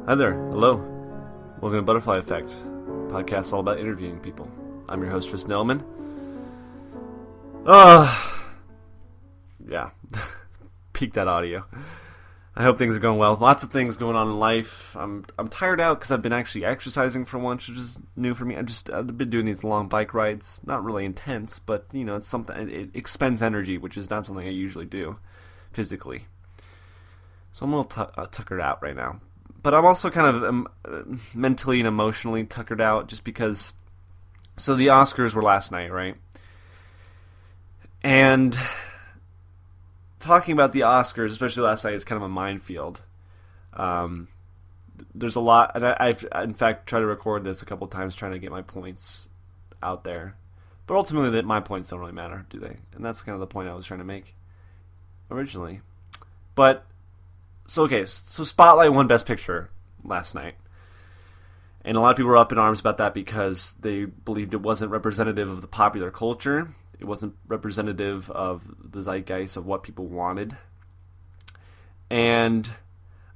Hi there. Hello. Welcome to Butterfly Effect, podcast all about interviewing people. I'm your host, Tristan Ettleman. Yeah. Peak that audio. I hope things are going well. Lots of things going on in life. I'm tired out because I've been actually exercising for once, which is new for me. I've been doing these long bike rides. Not really intense, but it's something. It expends energy, which is not something I usually do physically. So I'm a little tuckered out right now. But I'm also kind of mentally and emotionally tuckered out just because... So the Oscars were last night, right? And talking about the Oscars, especially last night, is kind of a minefield. There's a lot... And I've, in fact, tried to record this a couple times trying to get my points out there. But ultimately, my points don't really matter, do they? And that's kind of the point I was trying to make originally. But... So Spotlight won Best Picture last night. And a lot of people were up in arms about that because they believed it wasn't representative of the popular culture. It wasn't representative of the zeitgeist of what people wanted. And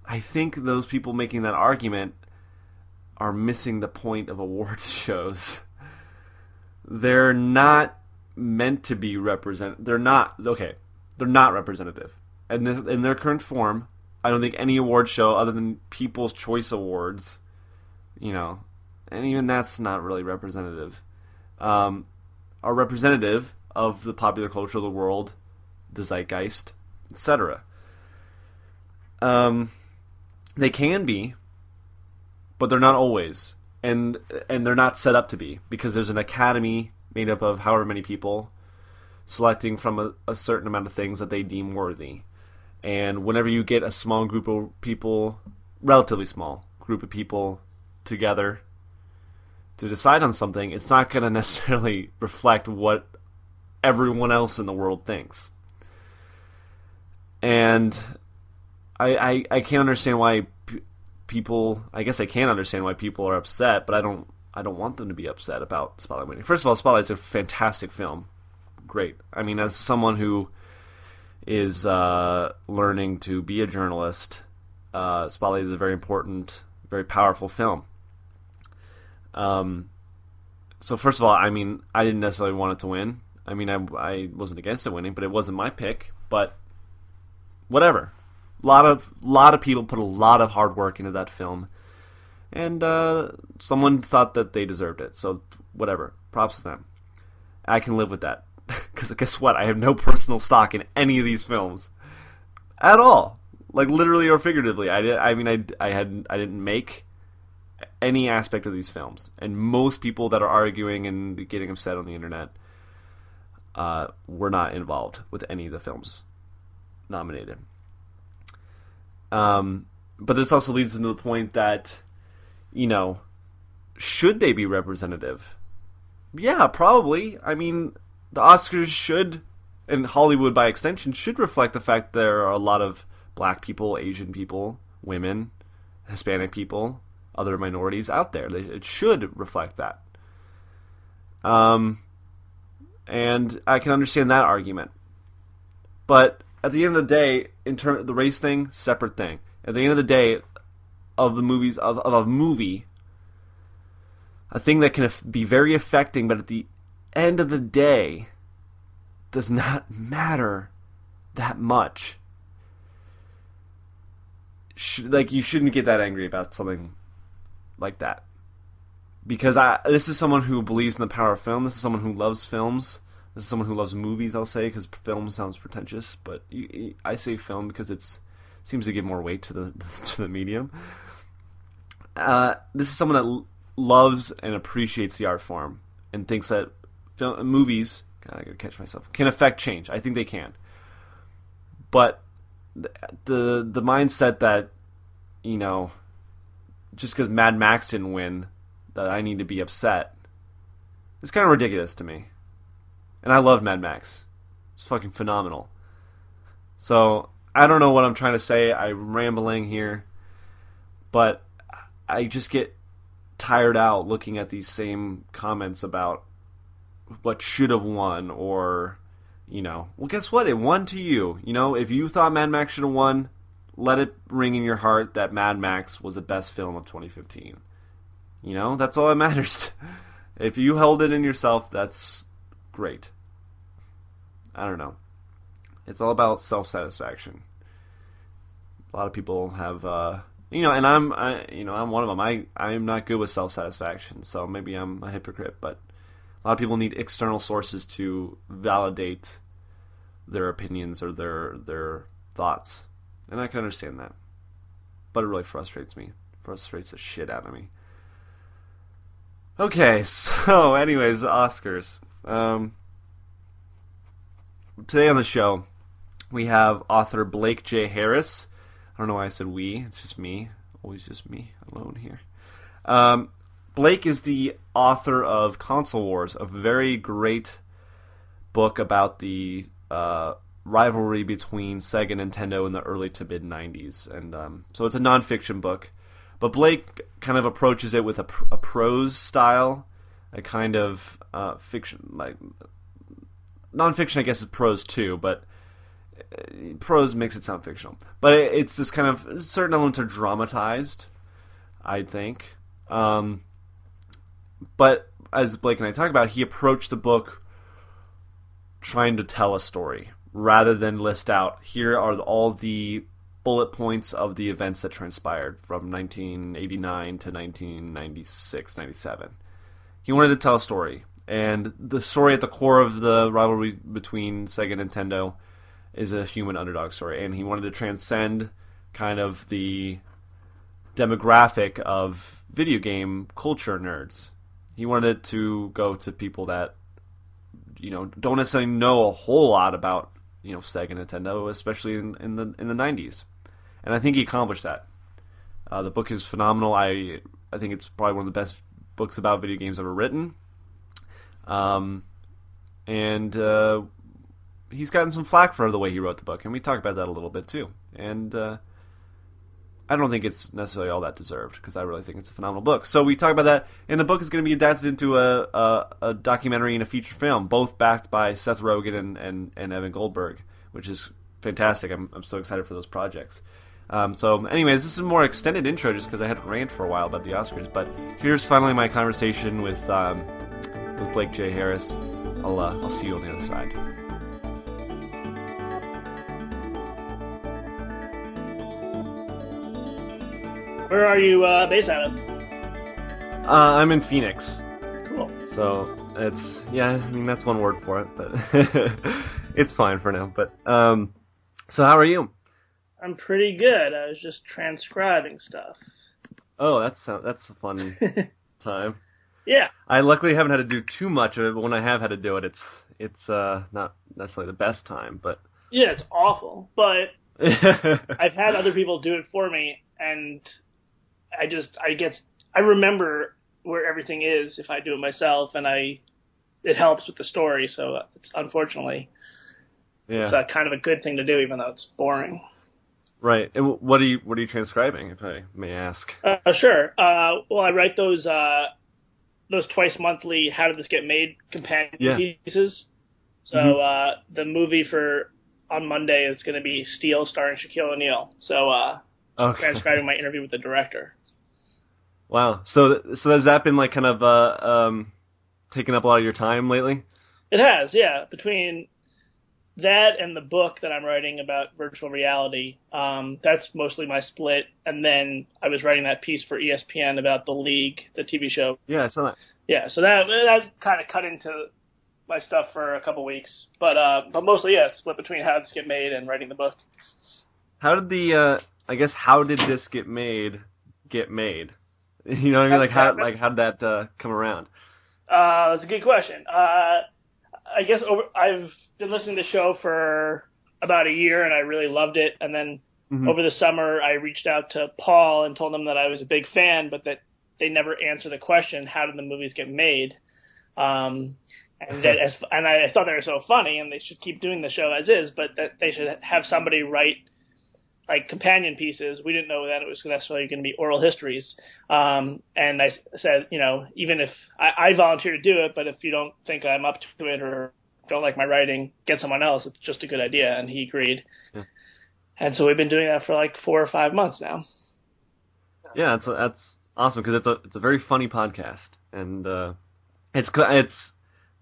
I think those people making that argument are missing the point of awards shows. They're not meant to be representative. They're not representative. And in their current form, I don't think any award show other than People's Choice Awards, and even that's not really representative, are representative of the popular culture of the world, the zeitgeist, etc. They can be, but they're not always, and they're not set up to be, because there's an academy made up of however many people selecting from a certain amount of things that they deem worthy. And whenever you get a small group of people, relatively small group of people together to decide on something, it's not going to necessarily reflect what everyone else in the world thinks. And I can't understand why people... I guess I can understand why people are upset, but I don't want them to be upset about Spotlight winning. First of all, Spotlight's a fantastic film. Great. I mean, as someone who is learning to be a journalist, Spotlight is a very important, very powerful film. So first of all, I mean, I didn't necessarily want it to win. I mean, I wasn't against it winning, but it wasn't my pick. But whatever. A lot of people put a lot of hard work into that film, and someone thought that they deserved it. So whatever. Props to them. I can live with that. Because guess what? I have no personal stock in any of these films at all, like literally or figuratively. I didn't make any aspect of these films, and most people that are arguing and getting upset on the internet were not involved with any of the films nominated. But this also leads into the point that, should they be representative? Yeah, probably. I mean, the Oscars should, and Hollywood by extension, should reflect the fact that there are a lot of black people, Asian people, women, Hispanic people, other minorities out there. It should reflect that. And I can understand that argument. But at the end of the day, in terms of the race thing, separate thing. At the end of the day, of the movies, of a movie, a thing that can be very affecting, but at the end of the day does not matter that much. You shouldn't get that angry about something like that, because this is someone who believes in the power of film. This is someone who loves films. This is someone who loves movies, I'll say, because film sounds pretentious, but I say film because it seems to give more weight to the medium. This is someone that loves and appreciates the art form and thinks that movies, God, I gotta catch myself, can affect change. I think they can. But the mindset that, just because Mad Max didn't win, that I need to be upset, is kind of ridiculous to me. And I love Mad Max. It's fucking phenomenal. So, I don't know what I'm trying to say. I'm rambling here. But I just get tired out looking at these same comments about what should have won, or, well, guess what? It won to you. If you thought Mad Max should have won, let it ring in your heart that Mad Max was the best film of 2015. You know, that's all that matters. If you held it in yourself, that's great. I don't know. It's all about self-satisfaction. A lot of people have, and I'm one of them. I'm not good with self-satisfaction, so maybe I'm a hypocrite. But a lot of people need external sources to validate their opinions or their thoughts, and I can understand that. But it really frustrates me. Frustrates the shit out of me. Okay, so anyways, the Oscars. Today on the show, we have author Blake J. Harris. I don't know why I said we. It's just me. Always just me alone here. Blake is the author of Console Wars, a very great book about the rivalry between Sega and Nintendo in the early to mid 90s. And so it's a nonfiction book. But Blake kind of approaches it with a prose style, a kind of fiction, like nonfiction. I guess is prose too, but prose makes it sound fictional. But it's this kind of certain elements are dramatized, I think. But as Blake and I talk about, he approached the book trying to tell a story rather than list out here are all the bullet points of the events that transpired from 1989 to 1996, 97. He wanted to tell a story, and the story at the core of the rivalry between Sega and Nintendo is a human underdog story, and he wanted to transcend kind of the demographic of video game culture nerds. He wanted it to go to people that, don't necessarily know a whole lot about, Sega and Nintendo, especially in the 90s. And I think he accomplished that. The book is phenomenal. I think it's probably one of the best books about video games ever written. And he's gotten some flack for the way he wrote the book, and we talk about that a little bit too. And I don't think it's necessarily all that deserved, because I really think it's a phenomenal book. So we talk about that, and the book is going to be adapted into a documentary and a feature film, both backed by Seth Rogen and Evan Goldberg, which is fantastic. I'm so excited for those projects. So anyways, this is a more extended intro just because I had to rant for a while about the Oscars, but here's finally my conversation with Blake J. Harris. I'll see you on the other side. Where are you based out of? I'm in Phoenix. Cool. So that's one word for it, but it's fine for now. But so how are you? I'm pretty good. I was just transcribing stuff. Oh, that's a fun time. Yeah. I luckily haven't had to do too much of it, but when I have had to do it, it's not necessarily the best time. But yeah, it's awful. But I've had other people do it for me, and I remember where everything is if I do it myself, and it helps with the story. So it's unfortunately, it's kind of a good thing to do, even though it's boring. Right. And what are you transcribing, if I may ask? Sure. Well, I write those twice monthly "How Did This Get Made" companion pieces. So the movie on Monday is going to be Steel, starring Shaquille O'Neal. So transcribing my interview with the director. Wow. So has that been like kind of taking up a lot of your time lately? It has, yeah. Between that and the book that I'm writing about virtual reality, that's mostly my split. And then I was writing that piece for ESPN about The League, the TV show. Yeah, I saw that. Yeah, so that kind of cut into my stuff for a couple weeks. But mostly, it's split between How Did This Get Made and writing the book. How did how did this get made? You know what I mean? How did that come around? That's a good question. I guess I've been listening to the show for about a year, and I really loved it. And then over the summer, I reached out to Paul and told him that I was a big fan, but that they never answered the question, how did the movies get made? And I thought they were so funny, and they should keep doing the show as is, but that they should have somebody write like companion pieces. We didn't know that it was necessarily going to be oral histories. And I said, even if I volunteer to do it, but if you don't think I'm up to it or don't like my writing, get someone else. It's just a good idea. And he agreed. Yeah. And so we've been doing that for like 4 or 5 months now. Yeah, that's awesome because it's a very funny podcast, and it's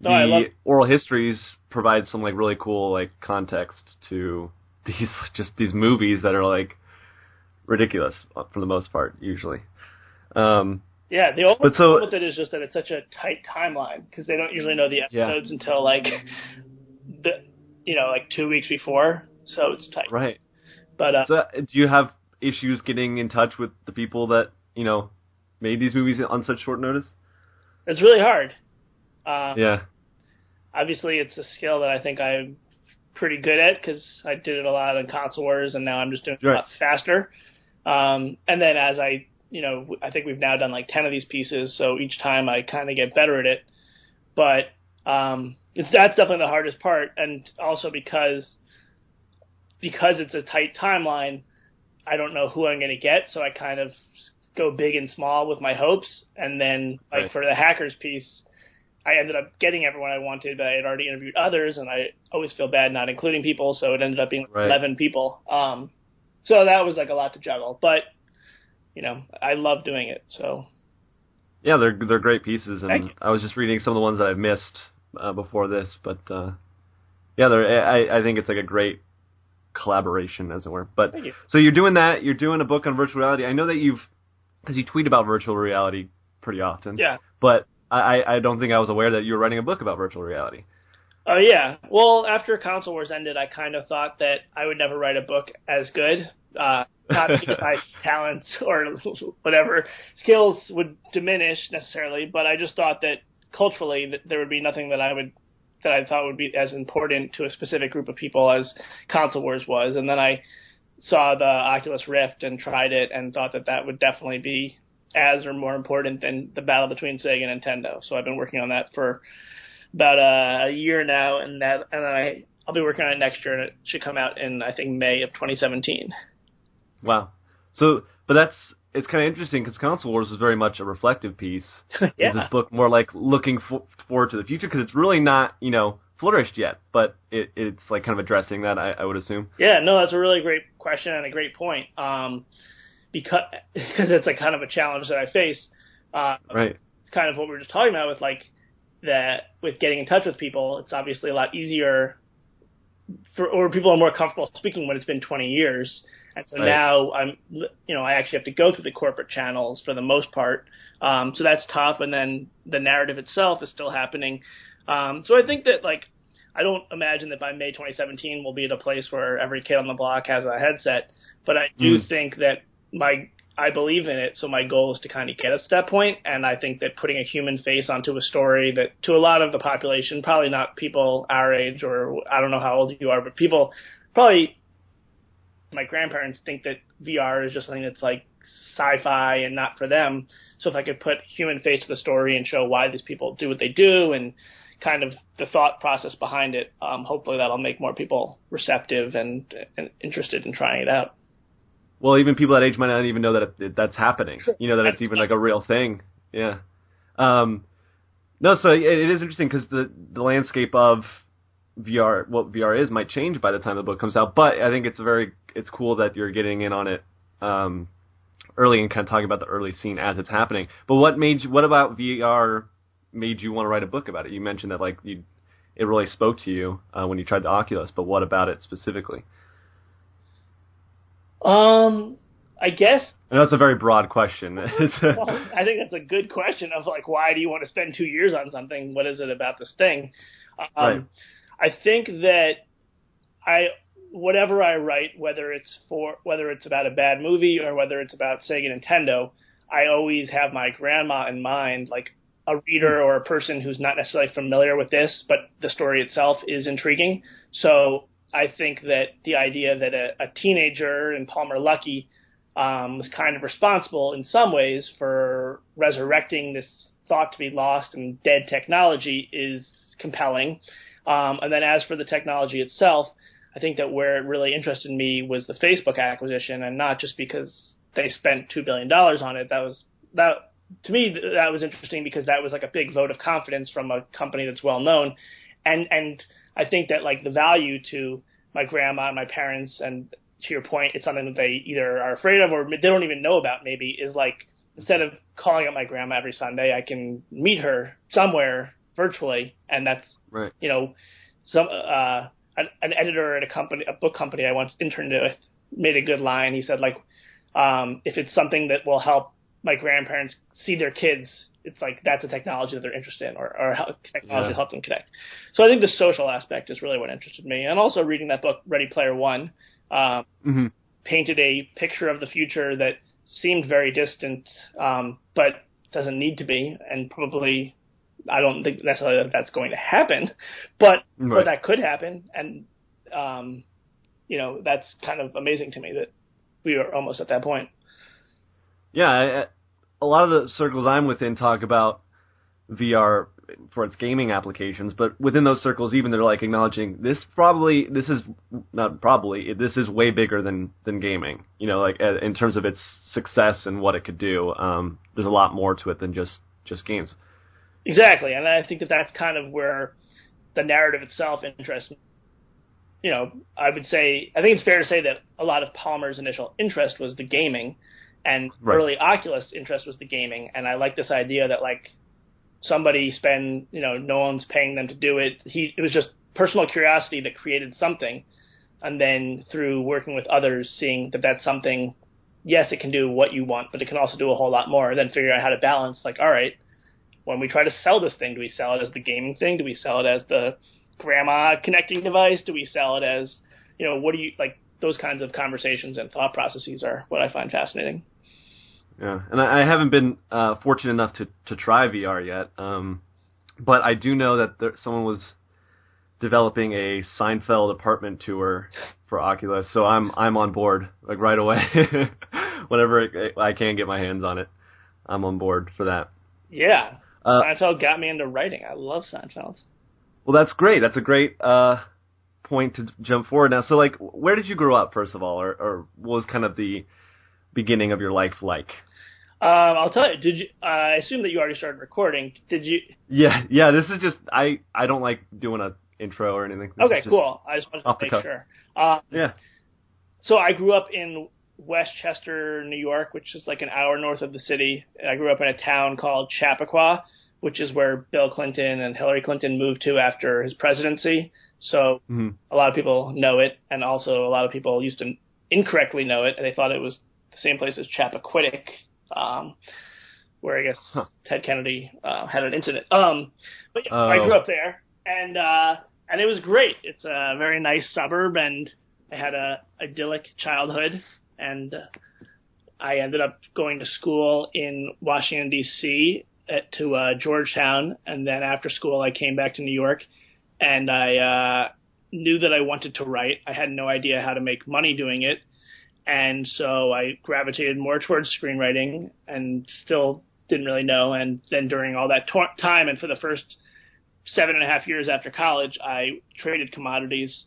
No, I love. oral histories provide some like really cool like context to these movies that are like ridiculous for the most part usually. Yeah, the only But problem with it is just that it's such a tight timeline because they don't usually know the episodes until like like 2 weeks before, so it's tight. Right. But so do you have issues getting in touch with the people that made these movies on such short notice? It's really hard. Yeah. Obviously, it's a skill that I think I'm pretty good at because I did it a lot in Console Wars, and now I'm just doing it a lot faster. And then as I think we've now done like 10 of these pieces, so each time I kind of get better at it. But that's definitely the hardest part, and also because it's a tight timeline, I don't know who I'm going to get, so I kind of go big and small with my hopes, and then for the hackers piece, I ended up getting everyone I wanted, but I had already interviewed others, and I always feel bad not including people, so it ended up being 11 people. So that was like a lot to juggle, but I love doing it. So yeah, they're great pieces, and I was just reading some of the ones that I've missed before this, but I think it's like a great collaboration, as it were. But so you're doing that. You're doing a book on virtual reality. I know that because you tweet about virtual reality pretty often. Yeah. But I don't think I was aware that you were writing a book about virtual reality. Oh yeah. Well, after Console Wars ended, I kind of thought that I would never write a book as good. Not because my talents or whatever skills would diminish necessarily, but I just thought that culturally that there would be nothing that I thought would be as important to a specific group of people as Console Wars was. And then I saw the Oculus Rift and tried it and thought that would definitely be as or more important than the battle between Sega and Nintendo. So I've been working on that for about a year now, and I'll be working on it next year, and it should come out in, I think, May of 2017. Wow. So, but it's kind of interesting because Console Wars was very much a reflective piece. Yeah. Is this book more like looking forward to the future? Because it's really not, flourished yet, but it's like kind of addressing that, I would assume. Yeah, no, that's a really great question and a great point. Because it's like kind of a challenge that I face. Right. It's kind of what we were just talking about with like that with getting in touch with people. It's obviously a lot easier or people are more comfortable speaking when it's been 20 years. And so now I actually have to go through the corporate channels for the most part. So that's tough. And then the narrative itself is still happening. So I think that I don't imagine that by May 2017 we'll be at a place where every kid on the block has a headset, but I do think that I believe in it, so my goal is to kind of get us to that point, and I think that putting a human face onto a story that to a lot of the population, probably not people our age, or I don't know how old you are, but people, probably my grandparents think that VR is just something that's like sci-fi and not for them. So if I could put human face to the story and show why these people do what they do and kind of the thought process behind it, hopefully that'll make more people receptive and interested in trying it out. Well, even people that age might not even know that that's happening. That it's even like a real thing. Yeah. No, so it is interesting because the landscape of VR, what VR is, might change by the time the book comes out. But I think it's cool that you're getting in on it early and kind of talking about the early scene as it's happening. But what about VR made you want to write a book about it? You mentioned that it really spoke to you when you tried the Oculus. But what about it specifically? I guess. I know it's a very broad question. Well, I think that's a good question of why do you want to spend 2 years on something? What is it about this thing? Right. I think that whatever I write, whether it's about a bad movie or whether it's about Sega Nintendo, I always have my grandma in mind, like a reader or a person who's not necessarily familiar with this, but the story itself is intriguing. So I think that the idea that a teenager in Palmer Luckey was kind of responsible in some ways for resurrecting this thought to be lost and dead technology is compelling. And then as for the technology itself, I think that where it really interested me was the Facebook acquisition, and not just because they spent $2 billion on it. To me, that was interesting because that was like a big vote of confidence from a company that's well known. And I think that the value to my grandma and my parents and to your point, it's something that they either are afraid of or they don't even know about. Maybe is like instead of calling up my grandma every Sunday, I can meet her somewhere virtually, and that's right. Some an editor at a book company I once interned with made a good line. He said, like, if it's something that will help my grandparents see their kids, it's like that's a technology that they're interested in, or how technology help them connect. So I think the social aspect is really what interested me, and also reading that book, Ready Player One, painted a picture of the future that seemed very distant, but doesn't need to be, and probably I don't think necessarily that that's going to happen, but that could happen, and that's kind of amazing to me that we are almost at that point. Yeah, a lot of the circles I'm within talk about VR for its gaming applications, but within those circles, even they're like acknowledging this is way bigger than gaming. Like in terms of its success and what it could do. There's a lot more to it than just games. Exactly, and I think that's kind of where the narrative itself interests me. I think it's fair to say that a lot of Palmer's initial interest was the gaming, and early Oculus interest was the gaming, and I like this idea that like somebody no one's paying them to do it. It was just personal curiosity that created something, and then through working with others, seeing that that's something, yes, it can do what you want, but it can also do a whole lot more, and then figure out how to balance, like, all right, when we try to sell this thing, do we sell it as the gaming thing? Do we sell it as the grandma connecting device? Do we sell it as, what do you like? Those kinds of conversations and thought processes are what I find fascinating. Yeah, and I haven't been fortunate enough to try VR yet, but I do know that someone was developing a Seinfeld apartment tour for Oculus, so I'm on board like right away. Whenever I can get my hands on it, I'm on board for that. Yeah, Seinfeld got me into writing. I love Seinfeld. Well, that's great. That's a great point to jump forward now. So, like, where did you grow up, first of all, or what was kind of the beginning of your life like? I'll tell you. I assume that you already started recording. Did you? Yeah. This is just I don't like doing an intro or anything. Okay, cool. I just wanted to make sure. Yeah. So I grew up in Westchester, New York, which is like an hour north of the city. I grew up in a town called Chappaqua, which is where Bill Clinton and Hillary Clinton moved to after his presidency. So a lot of people know it, and also a lot of people used to incorrectly know it, and they thought it was the same place as Chappaquiddick, where I guess Ted Kennedy had an incident. But yeah, so I grew up there, and it was great. It's a very nice suburb, and I had a idyllic childhood, and I ended up going to school in Washington, D.C., to Georgetown, and then after school I came back to New York, and I knew that I wanted to write. I had no idea how to make money doing it, and so I gravitated more towards screenwriting and still didn't really know. And then during all that time, and for the first 7.5 years after college, I traded commodities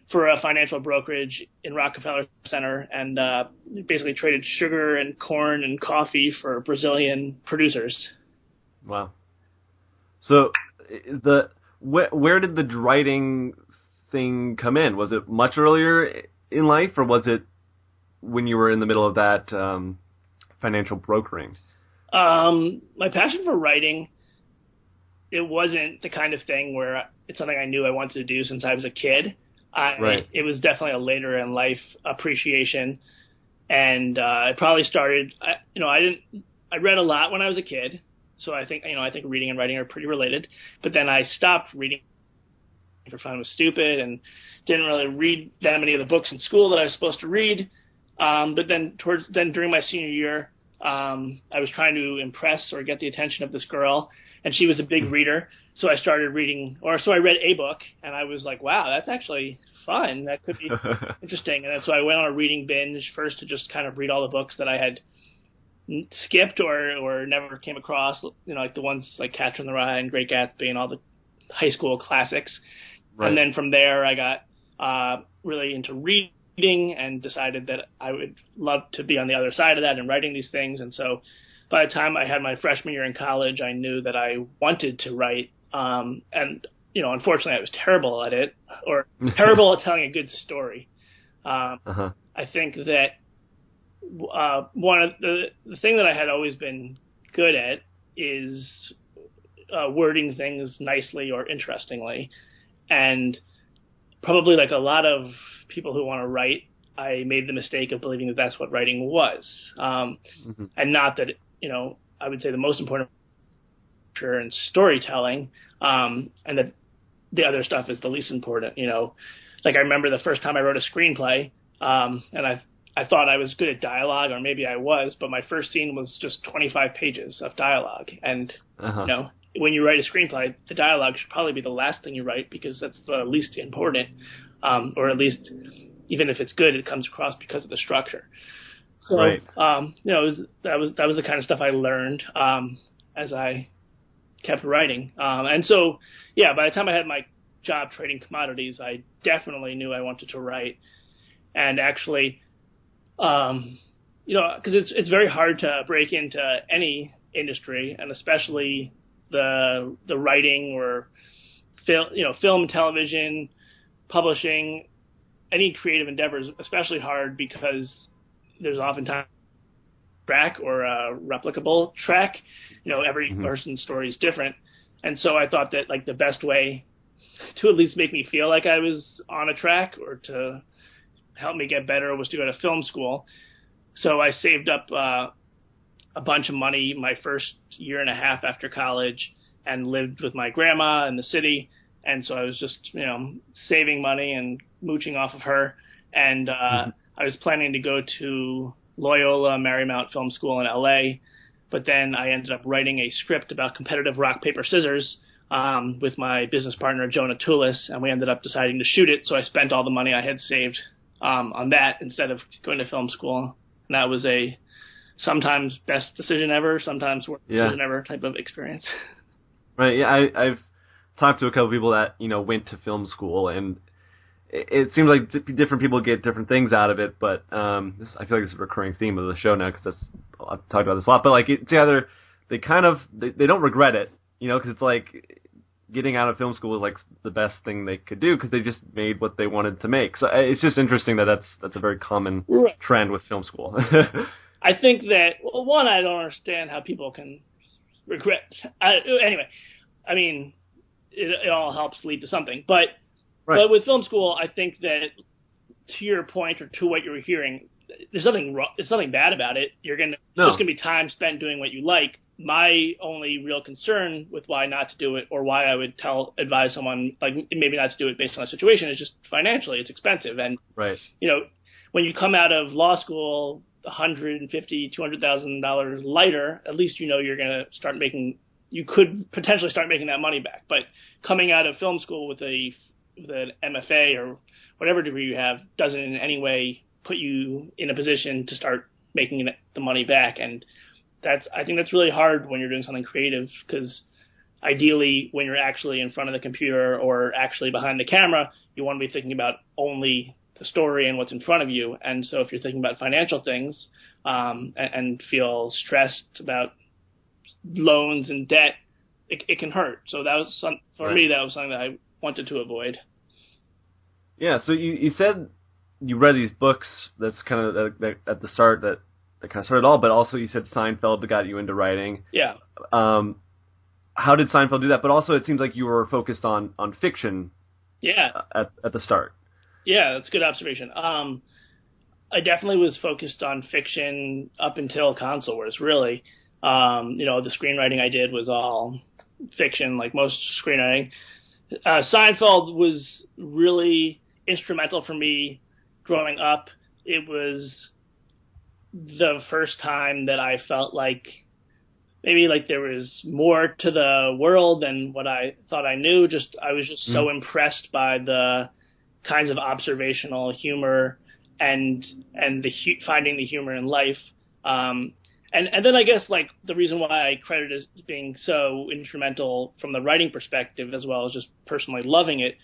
for a financial brokerage in Rockefeller Center, and basically traded sugar and corn and coffee for Brazilian producers. Wow. So where did the writing thing come in? Was it much earlier in life, or was it when you were in the middle of that financial brokering? My passion for writing, it wasn't the kind of thing where it's something I knew I wanted to do since I was a kid. It was definitely a later in life appreciation, and it probably started. I read a lot when I was a kid. So I think reading and writing are pretty related. But then I stopped reading for fun. It was stupid and didn't really read that many of the books in school that I was supposed to read. But then during my senior year, I was trying to impress or get the attention of this girl, and she was a big reader. So I started reading, so I read a book, and I was like, wow, that's actually fun. That could be interesting. And then so I went on a reading binge first to just kind of read all the books that I had skipped or never came across, like the ones like Catcher in the Rye and Great Gatsby and all the high school classics. Right. And then from there I got really into reading and decided that I would love to be on the other side of that and writing these things. And so by the time I had my freshman year in college, I knew that I wanted to write. And unfortunately I was terrible at it, or terrible at telling a good story. I think that one of the thing that I had always been good at is wording things nicely or interestingly, and probably like a lot of people who want to write, I made the mistake of believing that that's what writing was, and not that I would say the most important and storytelling, and that the other stuff is the least important. Like I remember the first time I wrote a screenplay, and I thought I was good at dialogue, or maybe I was, but my first scene was just 25 pages of dialogue. And, when you write a screenplay, the dialogue should probably be the last thing you write because that's the least important, or at least even if it's good, it comes across because of the structure. So, right. That was the kind of stuff I learned as I kept writing. And so, yeah, by the time I had my job trading commodities, I definitely knew I wanted to write. And actually, because it's very hard to break into any industry, and especially the writing or film, television, publishing, any creative endeavors, especially hard because there's oftentimes a track or a replicable track. Every person's story is different, and so I thought that like the best way to at least make me feel like I was on a track or to help me get better was to go to film school. So I saved up a bunch of money my first year and a half after college and lived with my grandma in the city. And so I was just, saving money and mooching off of her. And I was planning to go to Loyola Marymount Film School in LA. But then I ended up writing a script about competitive rock, paper, scissors with my business partner, Jonah Toulis. And we ended up deciding to shoot it. So I spent all the money I had saved on that instead of going to film school. And that was a sometimes best decision ever, sometimes worst decision ever type of experience. Right. Yeah. I've talked to a couple people that, went to film school, and it seems like different people get different things out of it. But I feel like it's a recurring theme of the show now because I've talked about this a lot. But like it's either they don't regret it, because it's like getting out of film school is like the best thing they could do because they just made what they wanted to make. So it's just interesting that that's a very common trend with film school. I think that, well, one, I don't understand how people can regret. Anyway, I mean, it all helps lead to something. But with film school, I think that to your point or to what you were hearing, there's nothing wrong. There's nothing bad about it. It's just going to be time spent doing what you like. My only real concern with why not to do it, or why I would advise someone like maybe not to do it based on the situation, is just financially it's expensive. And when you come out of law school $150,000, $200,000 lighter, at least you're going to start making. You could potentially start making that money back. But coming out of film school with an MFA or whatever degree you have doesn't in any way put you in a position to start making the money back. And I think that's really hard when you're doing something creative, because ideally when you're actually in front of the computer or actually behind the camera, you want to be thinking about only the story and what's in front of you. And so if you're thinking about financial things and feel stressed about loans and debt, it can hurt. So that was for me, that was something that I wanted to avoid. Yeah. So you said you read these books. That's kind of at the start that kind of started it all. But also you said Seinfeld got you into writing. Yeah. How did Seinfeld do that? But also it seems like you were focused on fiction. Yeah. At the start. Yeah, that's a good observation. I definitely was focused on fiction up until Console Wars, really. The screenwriting I did was all fiction, like most screenwriting. Seinfeld was really instrumental for me growing up. It was the first time that I felt like maybe like there was more to the world than what I thought I knew. I was just so impressed by the kinds of observational humor and finding the humor in life. And then I guess like the reason why I credit it as being so instrumental from the writing perspective as well as just personally loving it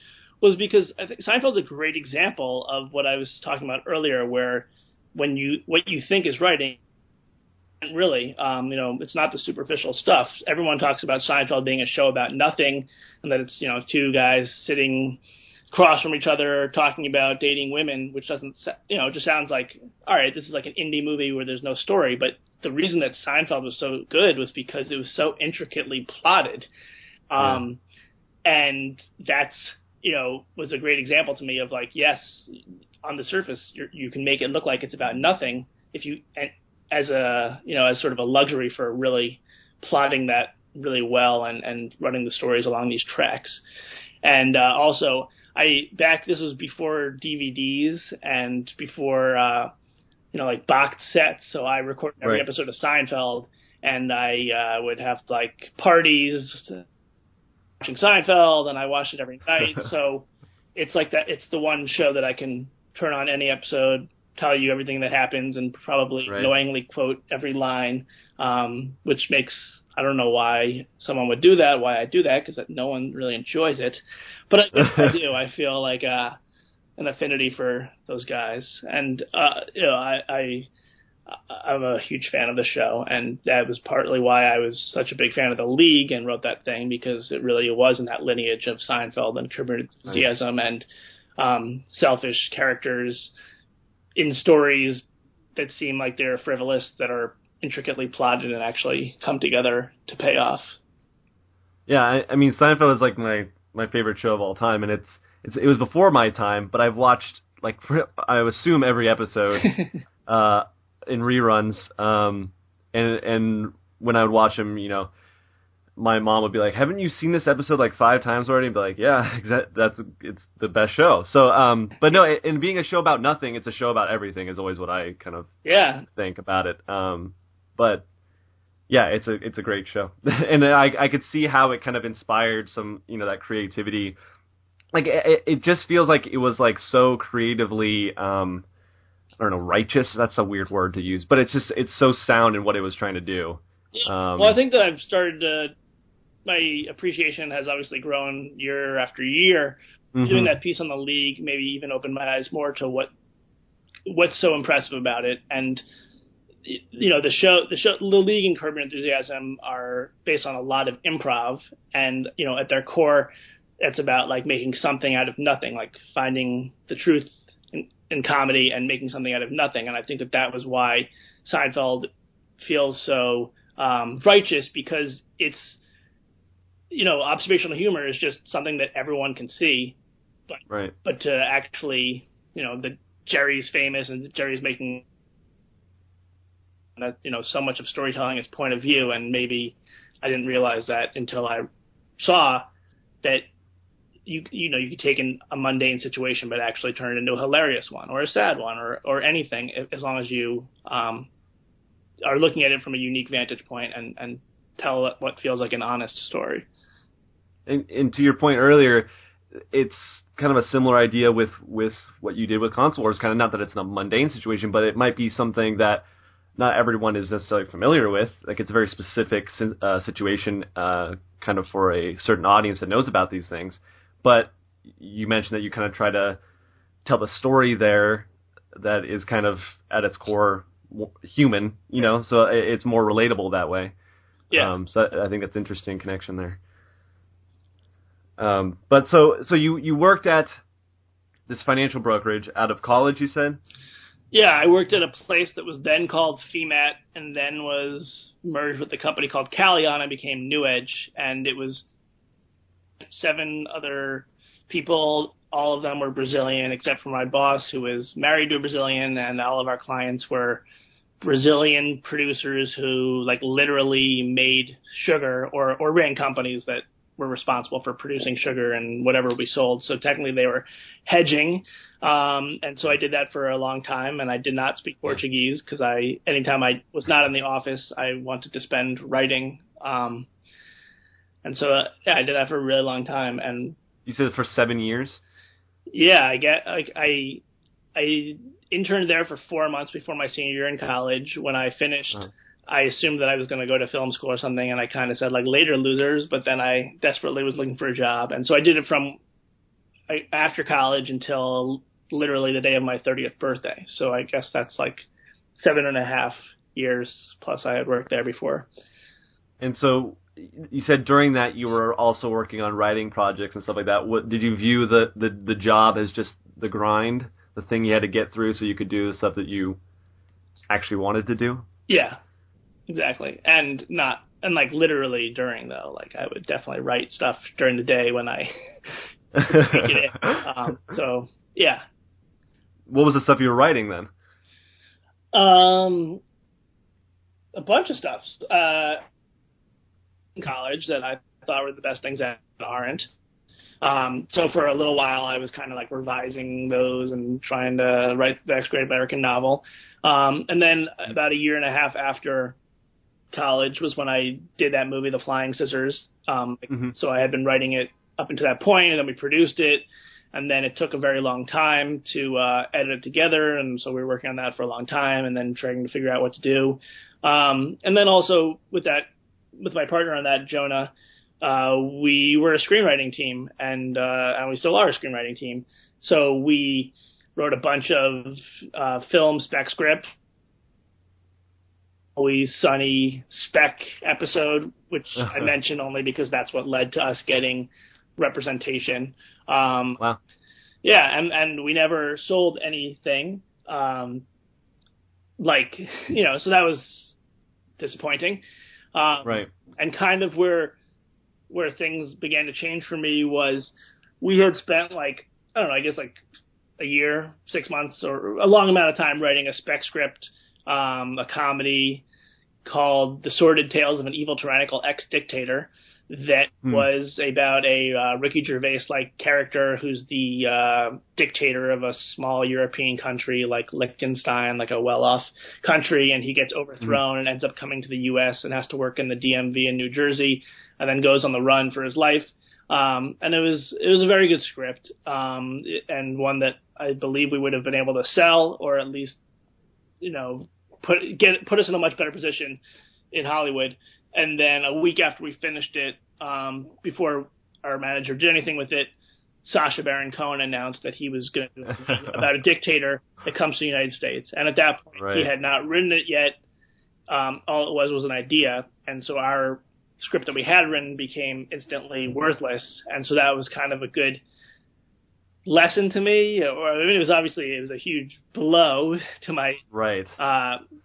was because I think Seinfeld's a great example of what I was talking about earlier, where what you think is writing, really, it's not the superficial stuff. Everyone talks about Seinfeld being a show about nothing, and that it's two guys sitting across from each other talking about dating women, which doesn't, it just sounds like, all right, this is like an indie movie where there's no story. But the reason that Seinfeld was so good was because it was so intricately plotted. And that's, was a great example to me of like, yes, on the surface, you can make it look like it's about nothing as sort of a luxury for really plotting that really well and running the stories along these tracks. And also, this was before DVDs and before, like boxed sets. So I recorded every episode of Seinfeld, and I would have like parties watching Seinfeld, and I watched it every night. So it's like that. It's the one show that I can turn on any episode, tell you everything that happens, and probably knowingly quote every line, which makes, I don't know why someone would do that, why I do that, because no one really enjoys it. But I do. I feel like an affinity for those guys. And, I'm a huge fan of the show, and that was partly why I was such a big fan of The League and wrote that thing, because it really was in that lineage of Seinfeld and Curb Your Enthusiasm and selfish characters in stories that seem like they're frivolous, that are intricately plotted and actually come together to pay off. Yeah, I mean, Seinfeld is like my favorite show of all time, and it was before my time, but I've watched I assume every episode in reruns, and when I would watch them, my mom would be like, "Haven't you seen this episode like 5 times already?" And be like, "Yeah, it's the best show." So, but no, in being a show about nothing, it's a show about everything is always what I kind of think about it. But yeah, it's a great show, and I could see how it kind of inspired some, that creativity. Like it just feels like it was like so creatively, I don't know, righteous. That's a weird word to use, but it's so sound in what it was trying to do. Well, I think that I've started my appreciation has obviously grown year after year. Mm-hmm. Doing that piece on The League maybe even opened my eyes more to what's so impressive about it. And the League and Curb Your Enthusiasm are based on a lot of improv, and at their core, it's about like making something out of nothing, like finding the truth in comedy and making something out of nothing. And I think that was why Seinfeld feels so righteous, because it's, observational humor is just something that everyone can see, but to actually, Jerry's famous and Jerry's making that, so much of storytelling is point of view. And maybe I didn't realize that until I saw that you could take a mundane situation but actually turn it into a hilarious one or a sad one or anything, as long as you are looking at it from a unique vantage point and tell what feels like an honest story. And to your point earlier, it's kind of a similar idea with what you did with Console Wars. Kind of, not that it's a mundane situation, but it might be something that not everyone is necessarily familiar with. Like, it's a very specific situation, kind of for a certain audience that knows about these things. But you mentioned that you kind of try to tell the story there that is kind of at its core human, so it's more relatable that way. Yeah. So I think that's an interesting connection there. But so you worked at this financial brokerage out of college, you said? Yeah, I worked at a place that was then called FEMAT and then was merged with a company called Callion and became New Edge. And it was 7 other people. All of them were Brazilian, except for my boss, who was married to a Brazilian, and all of our clients were Brazilian producers who literally made sugar or ran companies that were responsible for producing sugar and whatever we sold. So technically they were hedging. And so I did that for a long time, and I did not speak Portuguese because anytime I was not in the office, I wanted to spend writing. And so, I did that for a really long time. And you said for 7 years? Yeah, I interned there for 4 months before my senior year in college. When I finished, I assumed that I was going to go to film school or something, and I kind of said, later, losers, but then I desperately was looking for a job. And so I did it from after college until literally the day of my 30th birthday. So I guess that's 7.5 years plus I had worked there before. And so you said during that you were also working on writing projects and stuff like that. What did you view the job as just the grind, the thing you had to get through so you could do the stuff that you actually wanted to do? Yeah, exactly. And like literally during though, like I would definitely write stuff during the day when I sneak it in. So yeah. What was the stuff you were writing then? A bunch of stuff. In college that I thought were the best things that aren't. So for a little while, I was kind of like revising those and trying to write the next great American novel. And then about a year and a half after college was when I did that movie, The Flying Scissors. So I had been writing it up until that point, and then we produced it. And then it took a very long time to edit it together, and so we were working on that for a long time, and then trying to figure out what to do. And then also with my partner on that, Jonah, we were a screenwriting team, and we still are a screenwriting team. So we wrote a bunch of film spec script, always sunny spec episode, which I mention only because that's what led to us getting representation. Wow. Yeah, and we never sold anything. So that was disappointing. Right. And kind of where things began to change for me was we had spent a year, 6 months, or a long amount of time writing a spec script, a comedy called The Sordid Tales of an Evil Tyrannical Ex-Dictator that was about a Ricky Gervais-like character who's the dictator of a small European country like Liechtenstein, like a well-off country, and he gets overthrown and ends up coming to the U.S. and has to work in the DMV in New Jersey, and then goes on the run for his life. And it was a very good script, and one that I believe we would have been able to sell, or at least, put us in a much better position in Hollywood. And then a week after we finished it, before our manager did anything with it, Sacha Baron Cohen announced that he was going to do a movie about a dictator that comes to the United States. And at that point, he had not written it yet. All it was an idea. And so our script that we had written became instantly worthless. And so that was kind of a good lesson to me. It was a huge blow to my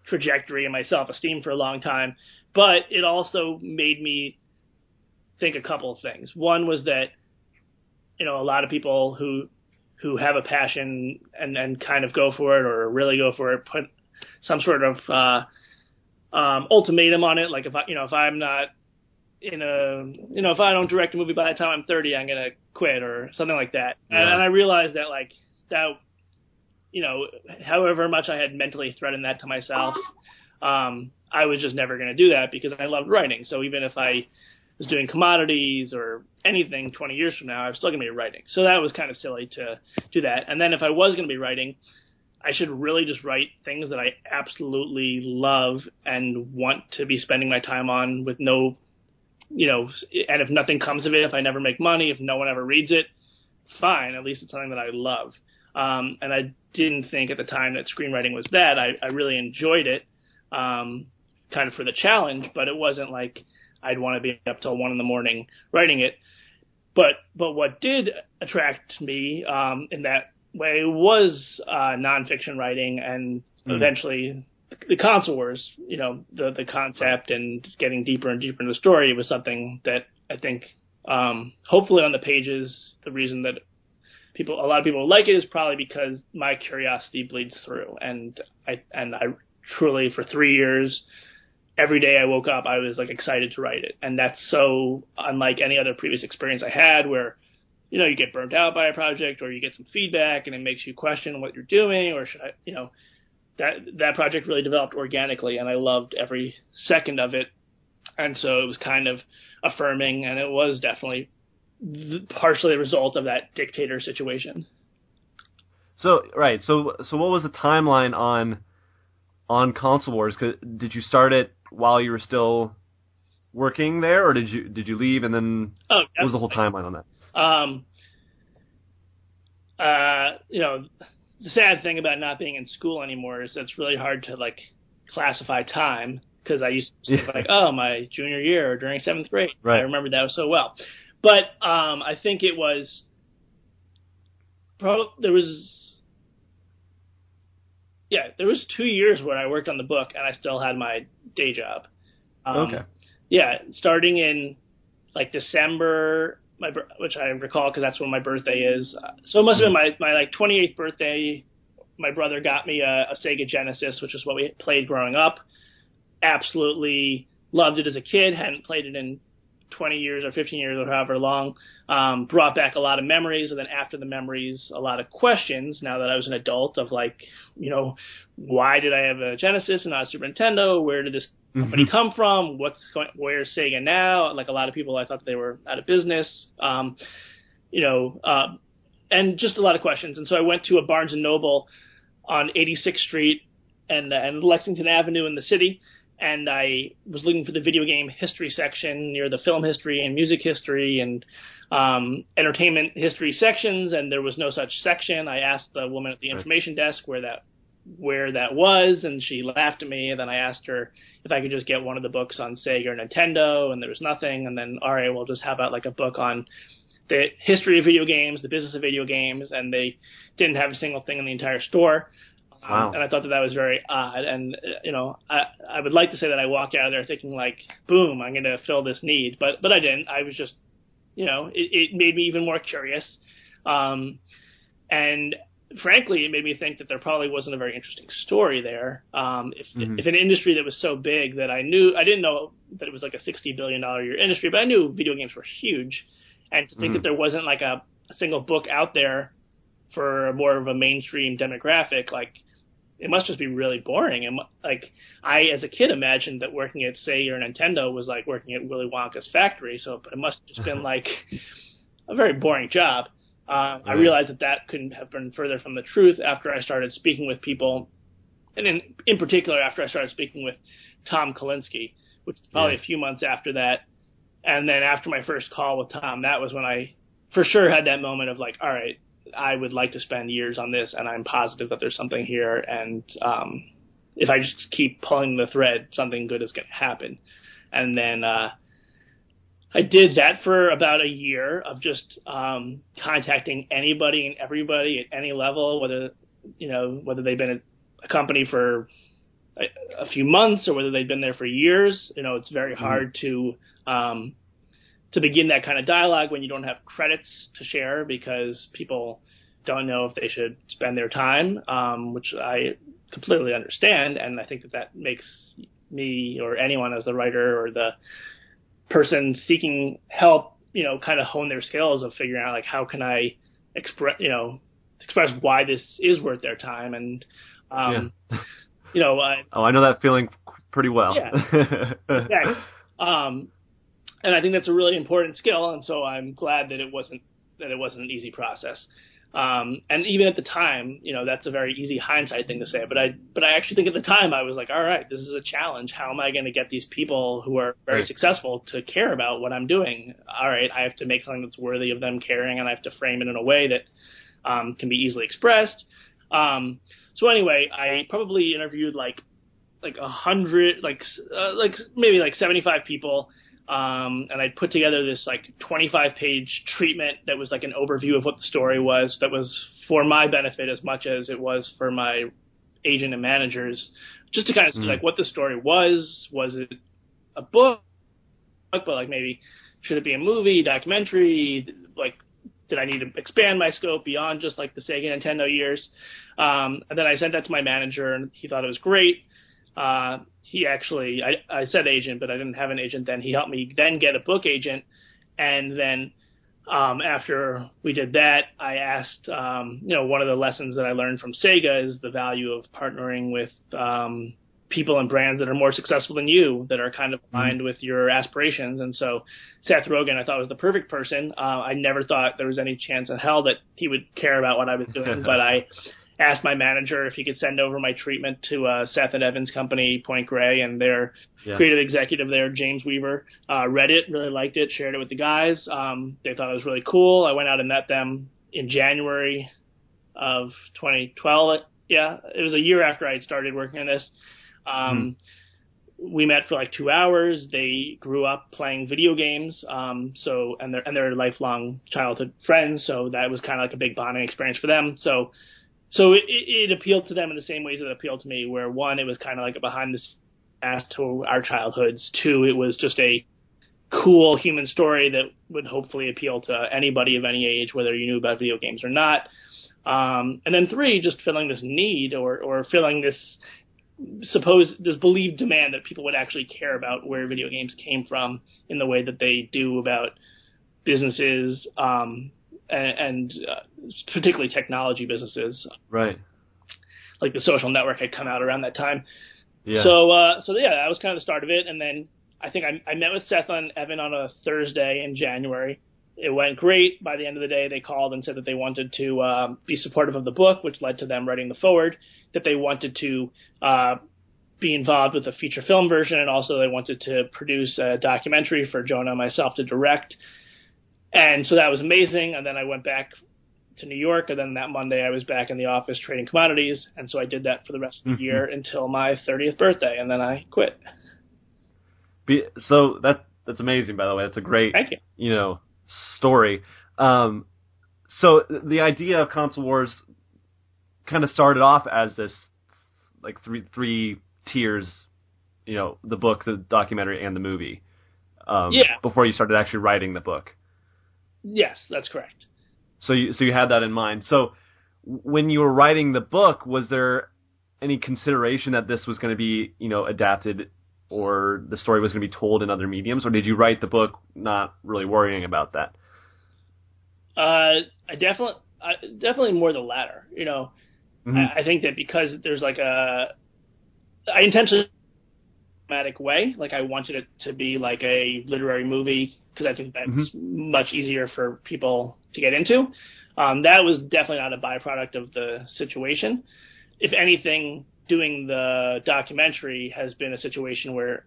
trajectory and my self-esteem for a long time. But it also made me think a couple of things. One was that, a lot of people who have a passion and kind of go for it or really go for it, put some sort of ultimatum on it. Like if I'm not if I don't direct a movie by the time I'm 30, I'm going to quit or something like that. Yeah. And I realized that however much I had mentally threatened that to myself, I was just never going to do that because I loved writing. So even if I was doing commodities or anything 20 years from now, I was still going to be writing. So that was kind of silly to do that. And then if I was going to be writing, I should really just write things that I absolutely love and want to be spending my time on with no, and if nothing comes of it, if I never make money, if no one ever reads it, fine. At least it's something that I love. And I didn't think at the time that screenwriting was that. I really enjoyed it. Kind of for the challenge, but it wasn't like I'd want to be up till 1 a.m. writing it. But what did attract me in that way was nonfiction writing and eventually the console wars. The concept and getting deeper and deeper into the story was something that I think hopefully on the pages, the reason that a lot of people like it is probably because my curiosity bleeds through, and I truly for 3 years. Every day I woke up, I was excited to write it. And that's so unlike any other previous experience I had where, you get burnt out by a project or you get some feedback and it makes you question what you're doing or should I, that project really developed organically and I loved every second of it. And so it was kind of affirming and it was definitely partially a result of that dictator situation. So, right. So what was the timeline on Console Wars? Did you start it while you were still working there, or did you leave and then what was the whole timeline on that? The sad thing about not being in school anymore is that it's really hard to classify time because I used to say like, oh, my junior year or during 7th grade. Right. I remember that so well. But I think it was there was 2 years where I worked on the book and I still had my day job. Okay. Yeah, starting in like December, which I recall because that's when my birthday is. So it must have been my like 28th birthday. My brother got me a Sega Genesis, which is what we played growing up. Absolutely loved it as a kid. Hadn't played it in 20 years or 15 years or however long. Brought back a lot of memories, and then after the memories, a lot of questions. Now that I was an adult, of like, why did I have a Genesis and not a Super Nintendo? Where did this company come from? Where's Sega now? Like a lot of people, I thought that they were out of business. And just a lot of questions. And so I went to a Barnes and Noble on 86th Street and Lexington Avenue in the city, and I was looking for the video game history section near the film history and music history and entertainment history sections, and there was no such section. I asked the woman at the information desk where that was, and she laughed at me. And then I asked her if I could just get one of the books on Sega or Nintendo, and there was nothing. And then, all right, well, just how about like a book on the history of video games, the business of video games, and they didn't have a single thing in the entire store. Wow. And I thought that was very odd. And, I would like to say that I walked out of there thinking like, boom, I'm going to fill this need. But I didn't. I was just, it made me even more curious. And frankly, it made me think that there probably wasn't a very interesting story there. If an industry that was so big that I didn't know that it was like a $60 billion a year industry, but I knew video games were huge. And to think that there wasn't like a single book out there for more of a mainstream demographic, like it must just be really boring. And like I, as a kid, imagined that working at Sega or Nintendo was like working at Willy Wonka's factory. So it must have just been like a very boring job. I realized that couldn't have been further from the truth after I started speaking with people, and in particular after I started speaking with Tom Kalinske, which was probably a few months after that. And then after my first call with Tom, that was when I for sure had that moment of like, all right, I would like to spend years on this, and I'm positive that there's something here. And if I just keep pulling the thread, something good is going to happen. And then I did that for about a year of just contacting anybody and everybody at any level, whether they've been at a company for a few months or whether they've been there for years. It's very hard to begin that kind of dialogue when you don't have credits to share because people don't know if they should spend their time, which I completely understand. And I think that makes me or anyone as the writer or the person seeking help, kind of hone their skills of figuring out like, how can I express why this is worth their time. And, I know that feeling pretty well. Yeah. Exactly. And I think that's a really important skill. And so I'm glad that it wasn't an easy process. And even at the time, that's a very easy hindsight thing to say, but I actually think at the time I was like, all right, this is a challenge. How am I going to get these people who are very successful to care about what I'm doing? All right, I have to make something that's worthy of them caring, and I have to frame it in a way that can be easily expressed. So anyway, I probably interviewed like 100, maybe 75 people. And I put together this 25-page treatment that was like an overview of what the story was, that was for my benefit as much as it was for my agent and managers, just to kind of see what the story was. Was it a book? But maybe should it be a movie, documentary? Did I need to expand my scope beyond just the Sega Nintendo years? And then I sent that to my manager, and he thought it was great. He actually, I said agent, but I didn't have an agent then. He helped me then get a book agent. And then after we did that, I asked, one of the lessons that I learned from Sega is the value of partnering with people and brands that are more successful than you, that are kind of aligned with your aspirations. And so Seth Rogen, I thought, was the perfect person. I never thought there was any chance in hell that he would care about what I was doing, but I asked my manager if he could send over my treatment to Seth and Evan's company, Point Grey, and their creative executive there, James Weaver, read it, really liked it, shared it with the guys. They thought it was really cool. I went out and met them in January of 2012. Yeah, it was a year after I had started working on this. we met for like 2 hours. They grew up playing video games, and they're lifelong childhood friends. So that was kind of like a big bonding experience for them. So it appealed to them in the same ways that it appealed to me. Where one, it was kind of like a behind the scenes to our childhoods. Two, it was just a cool human story that would hopefully appeal to anybody of any age, whether you knew about video games or not. And then three, just filling this need or filling this believed demand that people would actually care about where video games came from in the way that they do about businesses, and particularly technology businesses. Right. Like The Social Network had come out around that time. Yeah. So yeah, that was kind of the start of it. And then I think I met with Seth and Evan on a Thursday in January. It went great. By the end of the day, they called and said that they wanted to be supportive of the book, which led to them writing the foreword, that they wanted to be involved with a feature film version, and also they wanted to produce a documentary for Jonah and myself to direct. And so that was amazing. And then I went back to New York, and then that Monday I was back in the office trading commodities. And so I did that for the rest of the year until my 30th birthday, and then I quit. So that's amazing, by the way. That's a great, Thank you. Story. So the idea of Console Wars kind of started off as this, like three tiers, the book, the documentary, and the movie. Before you started actually writing the book. Yes, that's correct. So you had that in mind. So when you were writing the book, was there any consideration that this was going to be, adapted, or the story was going to be told in other mediums, or did you write the book not really worrying about that? I definitely more the latter. I think that because there's like I intentionally dramatic way, like I wanted it to be like a literary movie because I think that's much easier for people to get into. That was definitely not a byproduct of the situation. If anything, doing the documentary has been a situation where,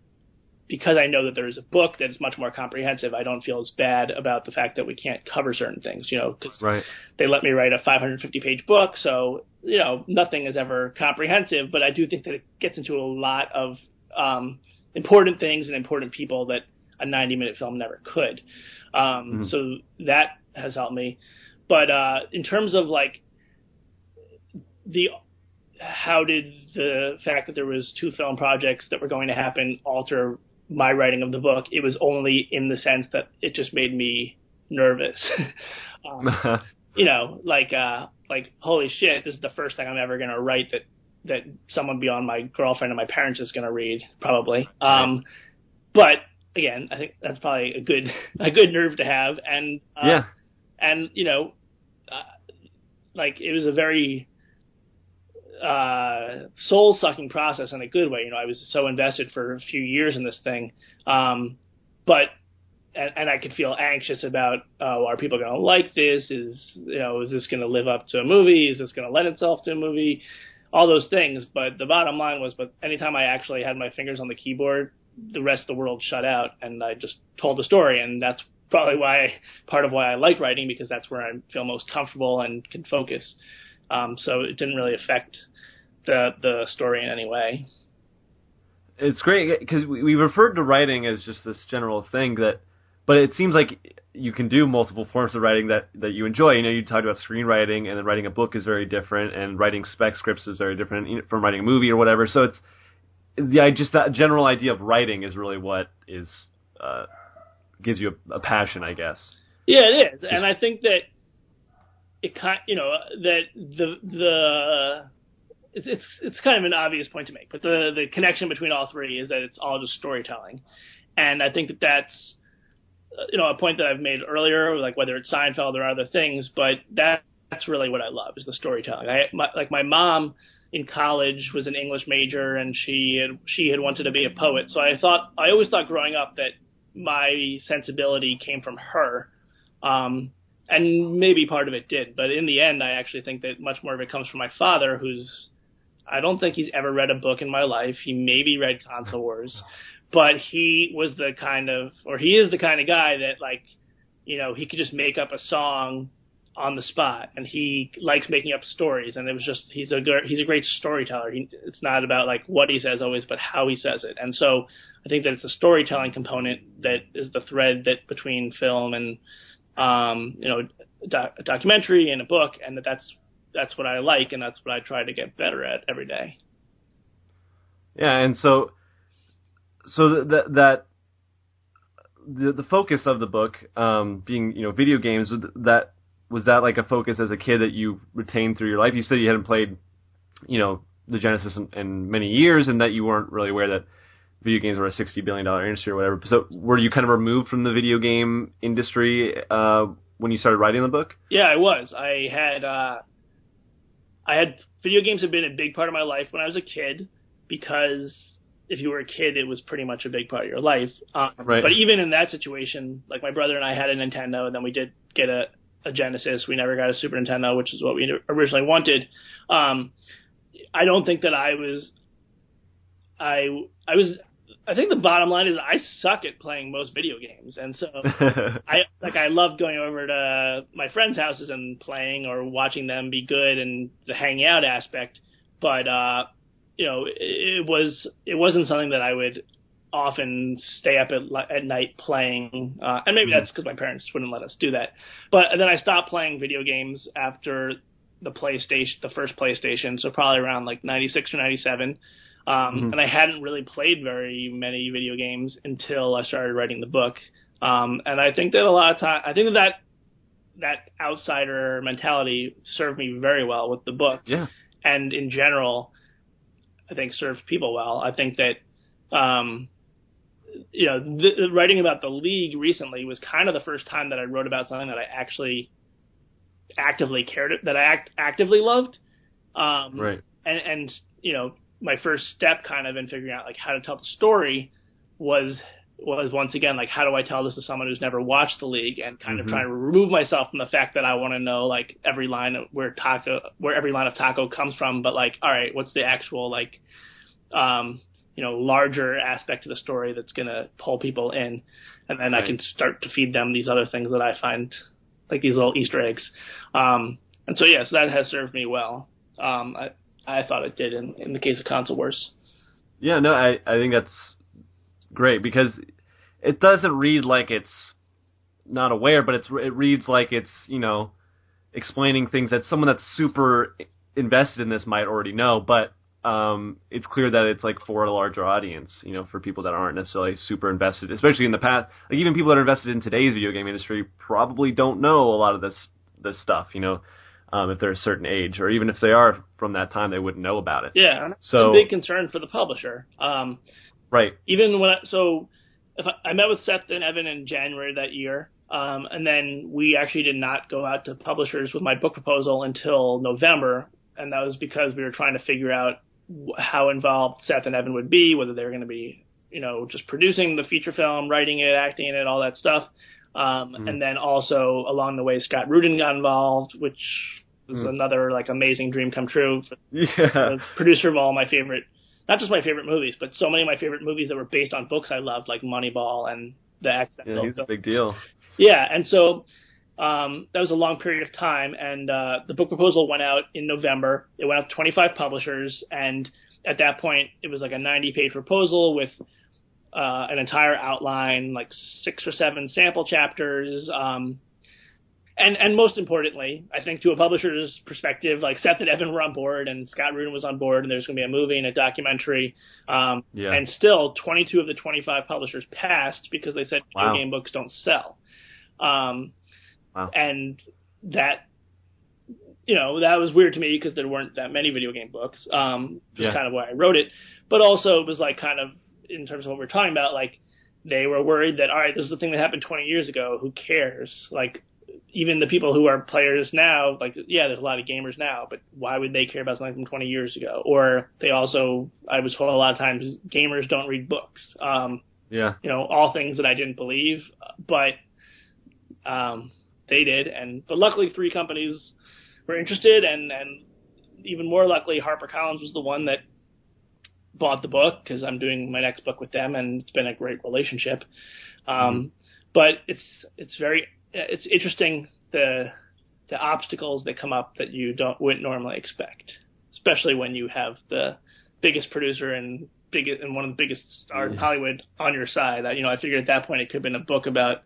because I know that there is a book that is much more comprehensive, I don't feel as bad about the fact that we can't cover certain things, because right. They let me write a 550-page book, so, nothing is ever comprehensive, but I do think that it gets into a lot of important things and important people that a 90-minute film never could. So that has helped me. But in terms of, like, how did the fact that there was 2 film projects that were going to happen alter my writing of the book? It was only in the sense that it just made me nervous. Like holy shit, this is the first thing I'm ever going to write that someone beyond my girlfriend and my parents is going to read, probably. But again, I think that's probably a good nerve to have. And like it was a very soul-sucking process in a good way. I was so invested for a few years in this thing, but I could feel anxious about, are people going to like this? Is this going to live up to a movie? Is this going to lend itself to a movie? All those things. But the bottom line was, but anytime I actually had my fingers on the keyboard, the rest of the world shut out, and I just told the story, and that's probably part of why I like writing, because that's where I feel most comfortable and can focus. So it didn't really affect the story in any way. It's great because we referred to writing as just this general thing but it seems like you can do multiple forms of writing that you enjoy. You talked about screenwriting, and then writing a book is very different, and writing spec scripts is very different from writing a movie or whatever. So it's just that general idea of writing is really what is gives you a passion, I guess. Yeah, it is, and I think that it that it's kind of an obvious point to make, but the connection between all three is that it's all just storytelling, and I think that that's a point that I've made earlier, like whether it's Seinfeld or other things, but that's really what I love is the storytelling. My mom in college was an English major, and she had wanted to be a poet, so I always thought growing up that my sensibility came from her. And maybe part of it did, but in the end, I actually think that much more of it comes from my father, I don't think he's ever read a book in my life. He maybe read Console Wars, but he is the kind of guy that, like, he could just make up a song on the spot, and he likes making up stories, and it was just he's a great storyteller. It's not about like what he says always, but how he says it. And so I think that it's a storytelling component that is the thread that between film and a documentary and a book, and that's what I like, and that's what I try to get better at every day. Yeah, and so that the focus of the book being video games, was that like a focus as a kid that you retained through your life? You said you hadn't played the Genesis in many years, and that you weren't really aware that video games were a $60 billion industry or whatever. So were you kind of removed from the video game industry when you started writing the book? Yeah, I was. I had video games have been a big part of my life when I was a kid, because if you were a kid, it was pretty much a big part of your life. Right. But even in that situation, like my brother and I had a Nintendo, and then we did get a Genesis. We never got a Super Nintendo, which is what we originally wanted. I don't think that I think the bottom line is I suck at playing most video games. And so I loved going over to my friends' houses and playing or watching them be good and the hanging out aspect. But, it wasn't something that I would often stay up at night playing. And maybe that's because my parents wouldn't let us do that. But then I stopped playing video games after the first PlayStation. So probably around like 96 or 97. And I hadn't really played very many video games until I started writing the book. And I think that a lot of time, I think that outsider mentality served me very well with the book. Yeah. And in general, I think served people well. I think that, writing about the league recently was kind of the first time that I wrote about something that I actually actively cared, that I actively loved. Right. And my first step kind of in figuring out like how to tell the story was once again, like, how do I tell this to someone who's never watched the league, and kind of trying to remove myself from the fact that I want to know like every line of where every line of taco comes from. But like, all right, what's the actual like, larger aspect of the story that's going to pull people in. And then I can start to feed them these other things that I find like these little Easter eggs. And so, yes, that has served me well. I thought it did in the case of Console Wars. Yeah, no, I think that's great, because it doesn't read like it's not aware, but it reads like it's, explaining things that someone that's super invested in this might already know, but it's clear that it's like for a larger audience, for people that aren't necessarily super invested, especially in the past. Like even people that are invested in today's video game industry probably don't know a lot of this stuff, if they're a certain age, or even if they are from that time, they wouldn't know about it. Yeah, and that's a big concern for the publisher. Right. Even when I met with Seth and Evan in January that year, and then we actually did not go out to publishers with my book proposal until November, and that was because we were trying to figure out how involved Seth and Evan would be, whether they were going to be, just producing the feature film, writing it, acting in it, all that stuff. And then also along the way, Scott Rudin got involved, which was another like amazing dream come true. The producer of all my favorite, not just my favorite movies, but so many of my favorite movies that were based on books I loved, like Moneyball and The Accidental. Yeah, he's a big deal. Yeah, and so that was a long period of time, and the book proposal went out in November. It went out to 25 publishers, and at that point, it was like a 90-page proposal with an entire outline, like 6 or 7 sample chapters, and most importantly, I think to a publisher's perspective, like Seth and Evan were on board, and Scott Rudin was on board, and there's going to be a movie and a documentary. And still, 22 of the 25 publishers passed because they said video game books don't sell. And that, that was weird to me because there weren't that many video game books. Just kind of why I wrote it, but also it was like kind of in terms of what we're talking about, like they were worried that, all right, this is the thing that happened 20 years ago. Who cares? Like, even the people who are players now, like, yeah, there's a lot of gamers now, but why would they care about something from 20 years ago? Or they also, I was told a lot of times, gamers don't read books. All things that I didn't believe, but they did. But luckily 3 companies were interested, and even more luckily, HarperCollins was the one that bought the book, because I'm doing my next book with them, and it's been a great relationship. But it's interesting the the obstacles that come up that you wouldn't normally expect, especially when you have the biggest producer and one of the biggest stars in Hollywood on your side. I figured at that point it could have been a book about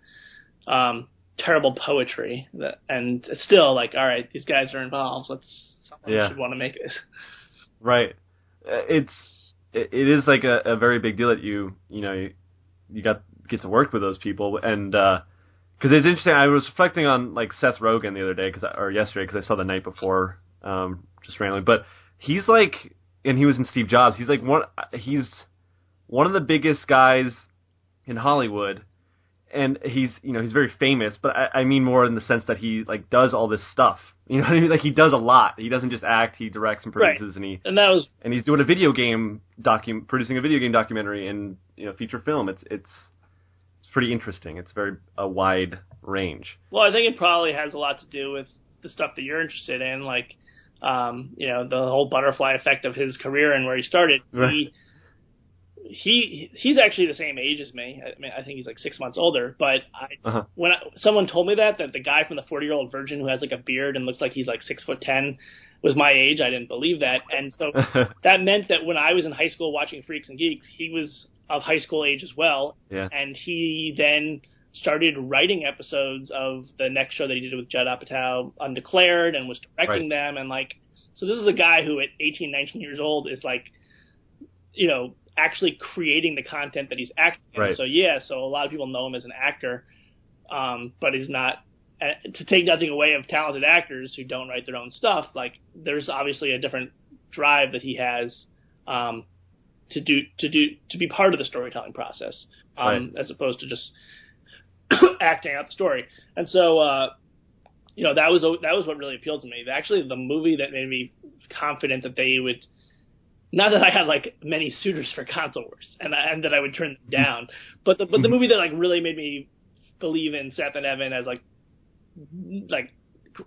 terrible poetry, and it's still like, all right, these guys are involved. Someone should want to make this. Right. It is like a very big deal that you get to work with those people, and because it's interesting. I was reflecting on like Seth Rogen the other day yesterday because I saw the night before just randomly, but he's like, and he was in Steve Jobs. He's like he's one of the biggest guys in Hollywood. And he's very famous, but I mean more in the sense that he like does all this stuff. You know what I mean? Like he does a lot. He doesn't just act. He directs and produces, right. and he's doing producing a video game documentary and feature film. It's pretty interesting. It's a wide range. Well, I think it probably has a lot to do with the stuff that you're interested in, like the whole butterfly effect of his career and where he started. Right. He's actually the same age as me. I mean, I think he's like 6 months older. But when someone told me that the guy from the 40-year-old virgin who has like a beard and looks like he's like 6'10" was my age, I didn't believe that. And so that meant that when I was in high school watching Freaks and Geeks, he was of high school age as well. Yeah. And he then started writing episodes of the next show that he did with Judd Apatow, Undeclared, and was directing them. And like, so this is a guy who at 18, 19 years old is like, actually creating the content that he's acting in. Right. So a lot of people know him as an actor, but he's not. To take nothing away of talented actors who don't write their own stuff, like there's obviously a different drive that he has to be part of the storytelling process, as opposed to just acting out the story. And so that was what really appealed to me. Actually, the movie that made me confident that they would. Not that I had like many suitors for Console Wars, and that I would turn them down, but the movie that like really made me believe in Seth and Evan as like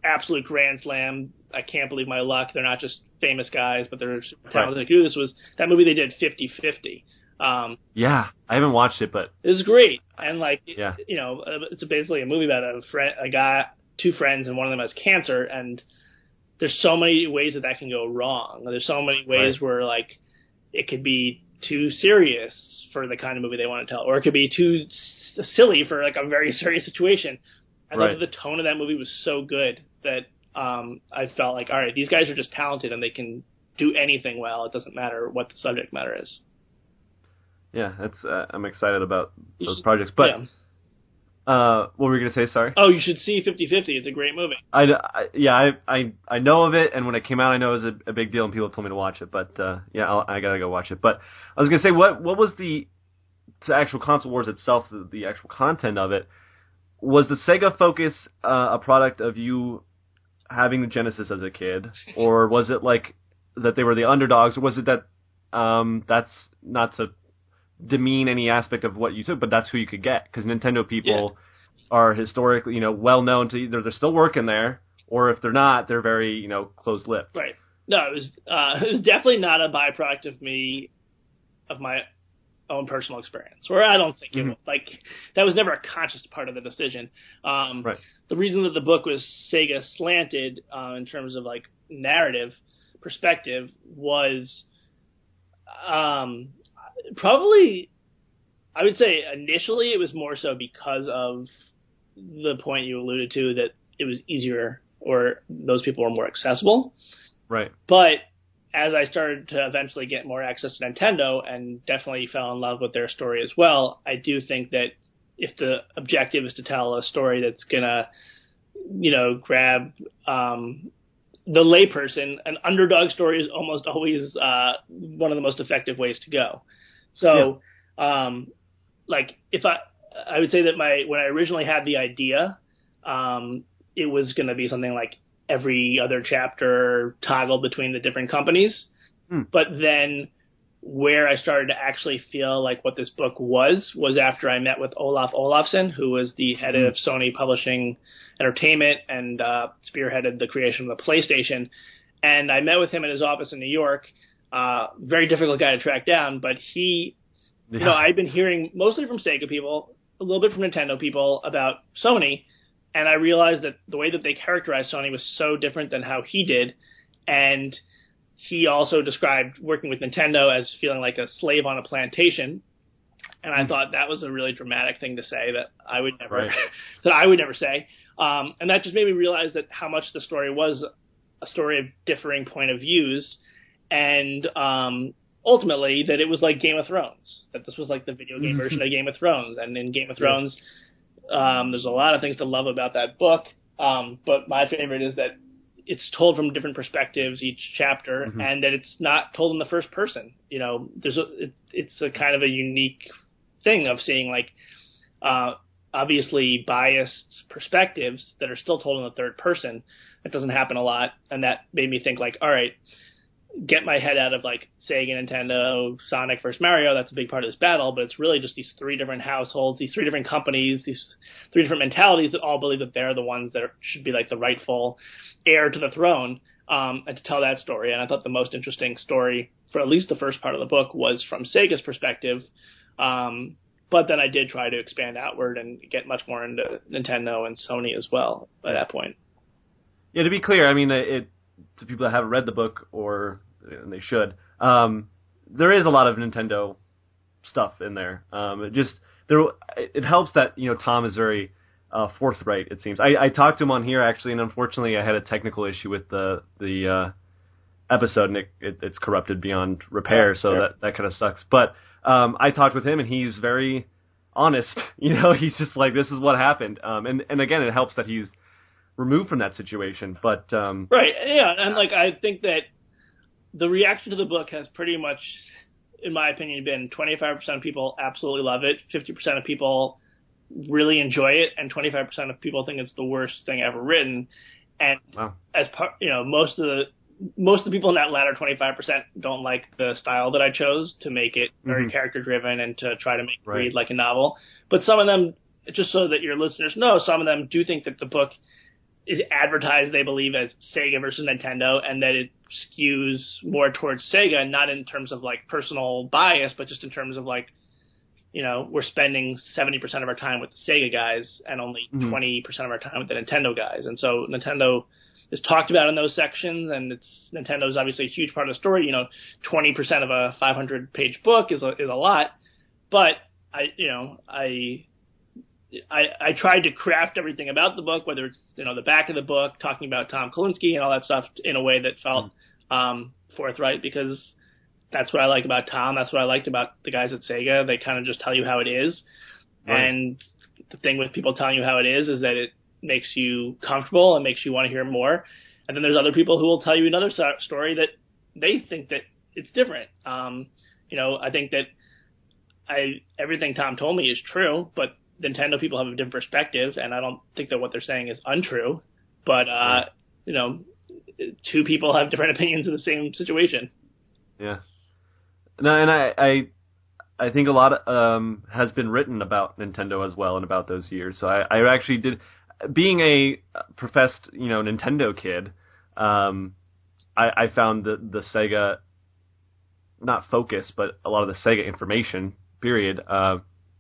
absolute grand slam. I can't believe my luck. They're not just famous guys, but they're super talented to do this. Was that movie they did 50-50? Yeah, I haven't watched it, but it was great. And like, it's basically a movie about a guy, two friends, and one of them has cancer, and there's so many ways that can go wrong. There's so many ways where like it could be too serious for the kind of movie they want to tell, or it could be too silly for like a very serious situation. I thought the tone of that movie was so good that I felt like, all right, these guys are just talented and they can do anything well. It doesn't matter what the subject matter is. Yeah, I'm excited about those projects. But what were we going to say? Sorry. Oh, you should see 50-50. It's a great movie. I know of it, and when it came out, I know it was a big deal, and people told me to watch it. But I gotta go watch it. But I was going to say, what was the actual Console Wars itself? The actual content of it, was the Sega Focus a product of you having the Genesis as a kid, or was it like that they were the underdogs, or was it that that's not to demean any aspect of what you took, but that's who you could get, because Nintendo people are historically, well known to either they're still working there, or if they're not, they're very, closed-lipped. Right. No, it was definitely not a byproduct of my own personal experience, or I don't think it was, like, that was never a conscious part of the decision. The reason that the book was Sega slanted in terms of like narrative perspective was probably, I would say initially it was more so because of the point you alluded to, that it was easier, or those people were more accessible. Right. But as I started to eventually get more access to Nintendo and definitely fell in love with their story as well, I do think that if the objective is to tell a story that's going to, grab the layperson, an underdog story is almost always one of the most effective ways to go. So, like, if I would say that when I originally had the idea, it was going to be something like every other chapter toggled between the different companies. But then where I started to actually feel like what this book was after I met with Olaf Olafsson, who was the head of Sony Publishing Entertainment and spearheaded the creation of the PlayStation. And I met with him in his office in New York. Very difficult guy to track down, but he, I'd been hearing mostly from Sega people, a little bit from Nintendo people about Sony, And I realized that the way that they characterized Sony was so different than how he did. And he also described working with Nintendo as feeling like a slave on a plantation. And I thought that was a really dramatic thing to say that I would never that I would never say. And that just made me realize that how much the story was a story of differing point of views, and ultimately that it was like Game of Thrones, that this was like the video game version of Game of Thrones. And in Game of Thrones, there's a lot of things to love about that book, but my favorite is that it's told from different perspectives each chapter, and that it's not told in the first person. You know, it's a kind of a unique thing of seeing like obviously biased perspectives that are still told in the third person. That doesn't happen a lot, and that made me think like, all right, get my head out of like Sega, Nintendo, Sonic versus Mario. That's a big part of this battle, but it's really just these three different households, these three different companies, these three different mentalities that all believe that they're the ones that should be like the rightful heir to the throne, and to tell that story. And I thought the most interesting story for at least the first part of the book was from Sega's perspective. But then I did try to expand outward and get much more into Nintendo and Sony as well by that point. Yeah, to be clear, I mean, to people that haven't read the book, and they should, there is a lot of Nintendo stuff in there. It helps that, you know, Tom is very forthright, it seems. I talked to him on here, actually, and unfortunately I had a technical issue with the episode, and it's corrupted beyond repair, so that kind of sucks. But I talked with him, and he's very honest. You know, he's just like, this is what happened. And again, it helps that he's removed from that situation. But right, yeah, and like I think that the reaction to the book has pretty much, in my opinion, been 25% of people absolutely love it, 50% of people really enjoy it, and 25% of people think it's the worst thing ever written. And as part, you know, most of the people in that latter 25% don't like the style that I chose to make it very character driven and to try to make it read like a novel. But some of them, just so that your listeners know, some of them do think that the book is advertised, they believe, as Sega versus Nintendo, and that it skews more towards Sega, not in terms of like personal bias, but just in terms of like, you know, we're spending 70% of our time with the Sega guys and only 20% of our time with the Nintendo guys. And so Nintendo is talked about in those sections, and Nintendo is obviously a huge part of the story. You know, 20% of a 500-page book is a lot, but I tried to craft everything about the book, whether it's, you know, the back of the book, talking about Tom Kalinske and all that stuff, in a way that felt forthright, because that's what I like about Tom. That's what I liked about the guys at Sega. They kind of just tell you how it is. Right. And the thing with people telling you how it is that it makes you comfortable and makes you want to hear more. And then there's other people who will tell you another story that they think that it's different. You know, I think that everything Tom told me is true, but Nintendo people have a different perspective, and I don't think that what they're saying is untrue. But, you know, two people have different opinions of the same situation. Yeah. No, and I think a lot has been written about Nintendo as well and about those years. So I actually did, being a professed, you know, Nintendo kid, I found the Sega, not focus, but a lot of the Sega information, period,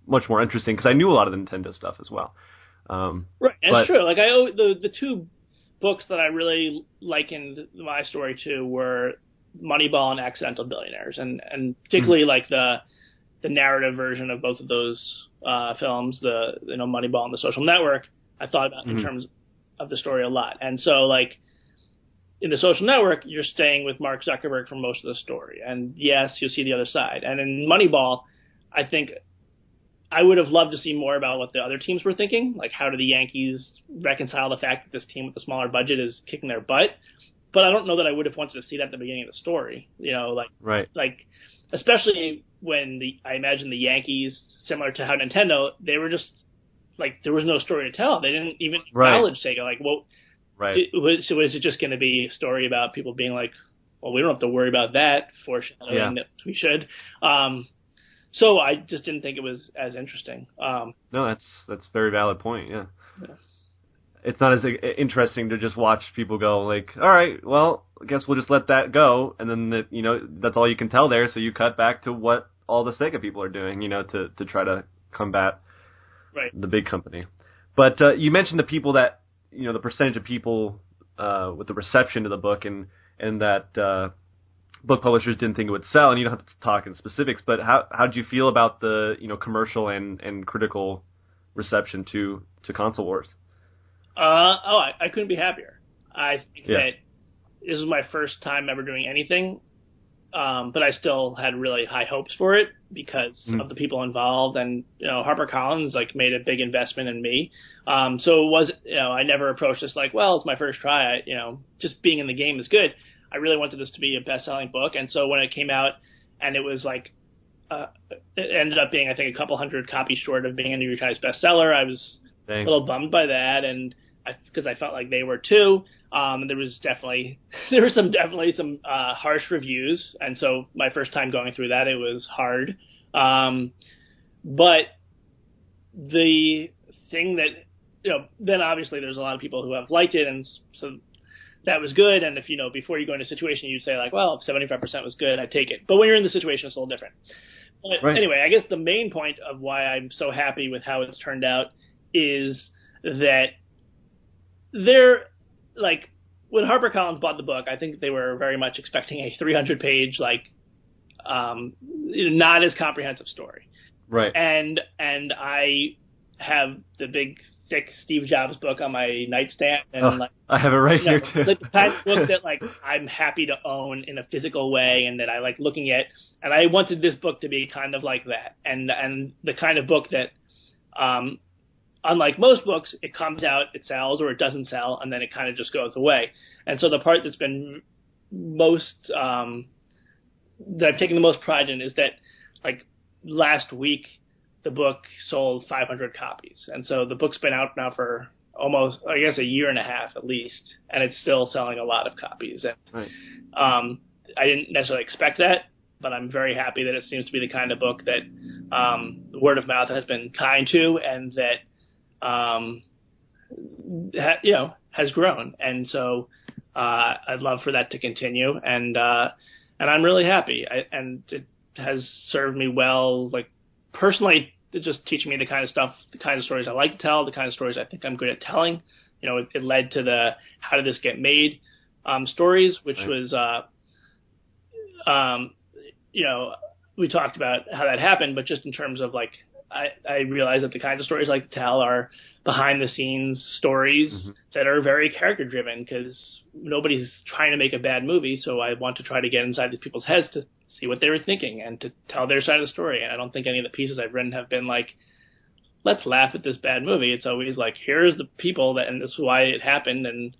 much more interesting, because I knew a lot of the Nintendo stuff as well. Right, and it's true. Like, the two books that I really likened my story to were Moneyball and Accidental Billionaires, and particularly like the narrative version of both of those films, Moneyball and The Social Network, I thought about in terms of the story a lot. And so, like, in The Social Network, you're staying with Mark Zuckerberg for most of the story, and yes, you'll see the other side. And in Moneyball, I think I would have loved to see more about what the other teams were thinking, like how do the Yankees reconcile the fact that this team with the smaller budget is kicking their butt. But I don't know that I would have wanted to see that at the beginning of the story, you know, like especially when I imagine the Yankees, similar to how Nintendo, they were just like, there was no story to tell. They didn't even acknowledge Sega. Like, well, so was it just going to be a story about people being like, well, we don't have to worry about that, foreshadowing that we should. So I just didn't think it was as interesting. No, that's a very valid point. Yeah. It's not as interesting to just watch people go like, all right, well, I guess we'll just let that go, and then that's all you can tell there. So you cut back to what all the Sega people are doing, to try to combat the big company. But you mentioned the people that, the percentage of people with the reception to the book and that book publishers didn't think it would sell, and you don't have to talk in specifics, but how did you feel about the commercial and critical reception to Console Wars? I couldn't be happier. I think that this was my first time ever doing anything, but I still had really high hopes for it because of the people involved, and HarperCollins made a big investment in me. So it was I never approached this like, well, it's my first try. Just being in the game is good. I really wanted this to be a best-selling book, and so when it came out, and it was it ended up being, I think, a couple hundred copies short of being a New York Times bestseller. I was a little bummed by that, and because I felt like they were too. There was definitely some harsh reviews, and so my first time going through that, it was hard. But the thing that then obviously there's a lot of people who have liked it, and so that was good. And if before you go into a situation, you'd say like, well, if 75% was good, I'd take it. But when you're in the situation, it's a little different. But anyway, I guess the main point of why I'm so happy with how it's turned out is that they're when HarperCollins bought the book, I think they were very much expecting a 300-page, not as comprehensive story. Right. And I have the big, thick Steve Jobs book on my nightstand, and I have it right here too. The kind of book that I'm happy to own in a physical way, and that I like looking at. And I wanted this book to be kind of like that, and the kind of book that, unlike most books, it comes out, it sells, or it doesn't sell, and then it kind of just goes away. And so the part that's been most that I've taken the most pride in is that last week the book sold 500 copies, and so the book's been out now for almost, I guess, a year and a half at least, and it's still selling a lot of copies. And I didn't necessarily expect that, but I'm very happy that it seems to be the kind of book that the word of mouth has been kind to, and that has grown. And so I'd love for that to continue, and I'm really happy. And it has served me well, personally, to just teach me the kind of stories I like to tell, the kind of stories I think I'm good at telling. It led to the how did this get made stories, which was we talked about how that happened, but just in terms of I realize that the kinds of stories I like to tell are behind the scenes stories that are very character driven, because nobody's trying to make a bad movie. So I want to try to get inside these people's heads to see what they were thinking and to tell their side of the story. And I don't think any of the pieces I've written have been let's laugh at this bad movie. It's always here's the people and this is why it happened. And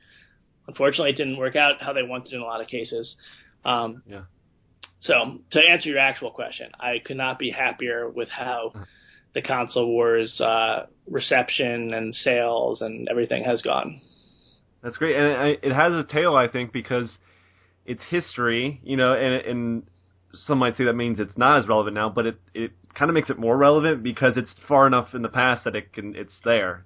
unfortunately it didn't work out how they wanted in a lot of cases. So to answer your actual question, I could not be happier with how the Console Wars reception and sales and everything has gone. That's great. And it has a tail, I think, because it's history, and some might say that means it's not as relevant now, but it kind of makes it more relevant because it's far enough in the past that it's there,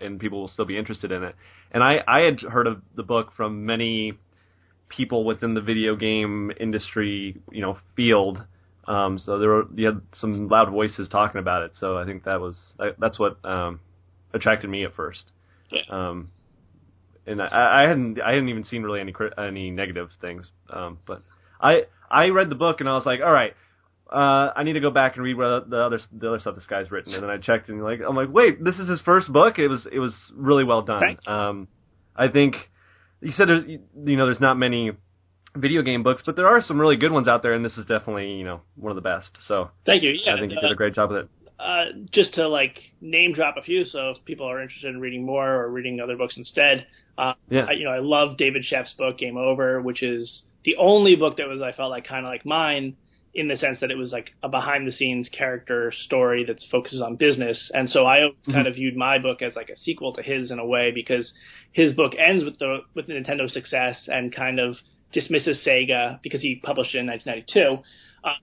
and people will still be interested in it. And I had heard of the book from many people within the video game industry, field. So you had some loud voices talking about it. So I think that's what attracted me at first. Yeah. And I hadn't even seen really any negative things. But I read the book and I was like, all right, I need to go back and read what the other stuff this guy's written. And then I checked and I'm like, wait, this is his first book. It was really well done. I think you said there's not many video game books, but there are some really good ones out there, and this is definitely one of the best. So thank you. Yeah, I think you did a great job with it. Just to name drop a few, so if people are interested in reading more or reading other books instead, I love David Sheff's book Game Over, which is the only book that was I felt kind of like mine, in the sense that it was a behind the scenes character story that focuses on business. And so I kind of viewed my book as a sequel to his in a way, because his book ends with the Nintendo success and kind of dismisses Sega because he published it in 1992.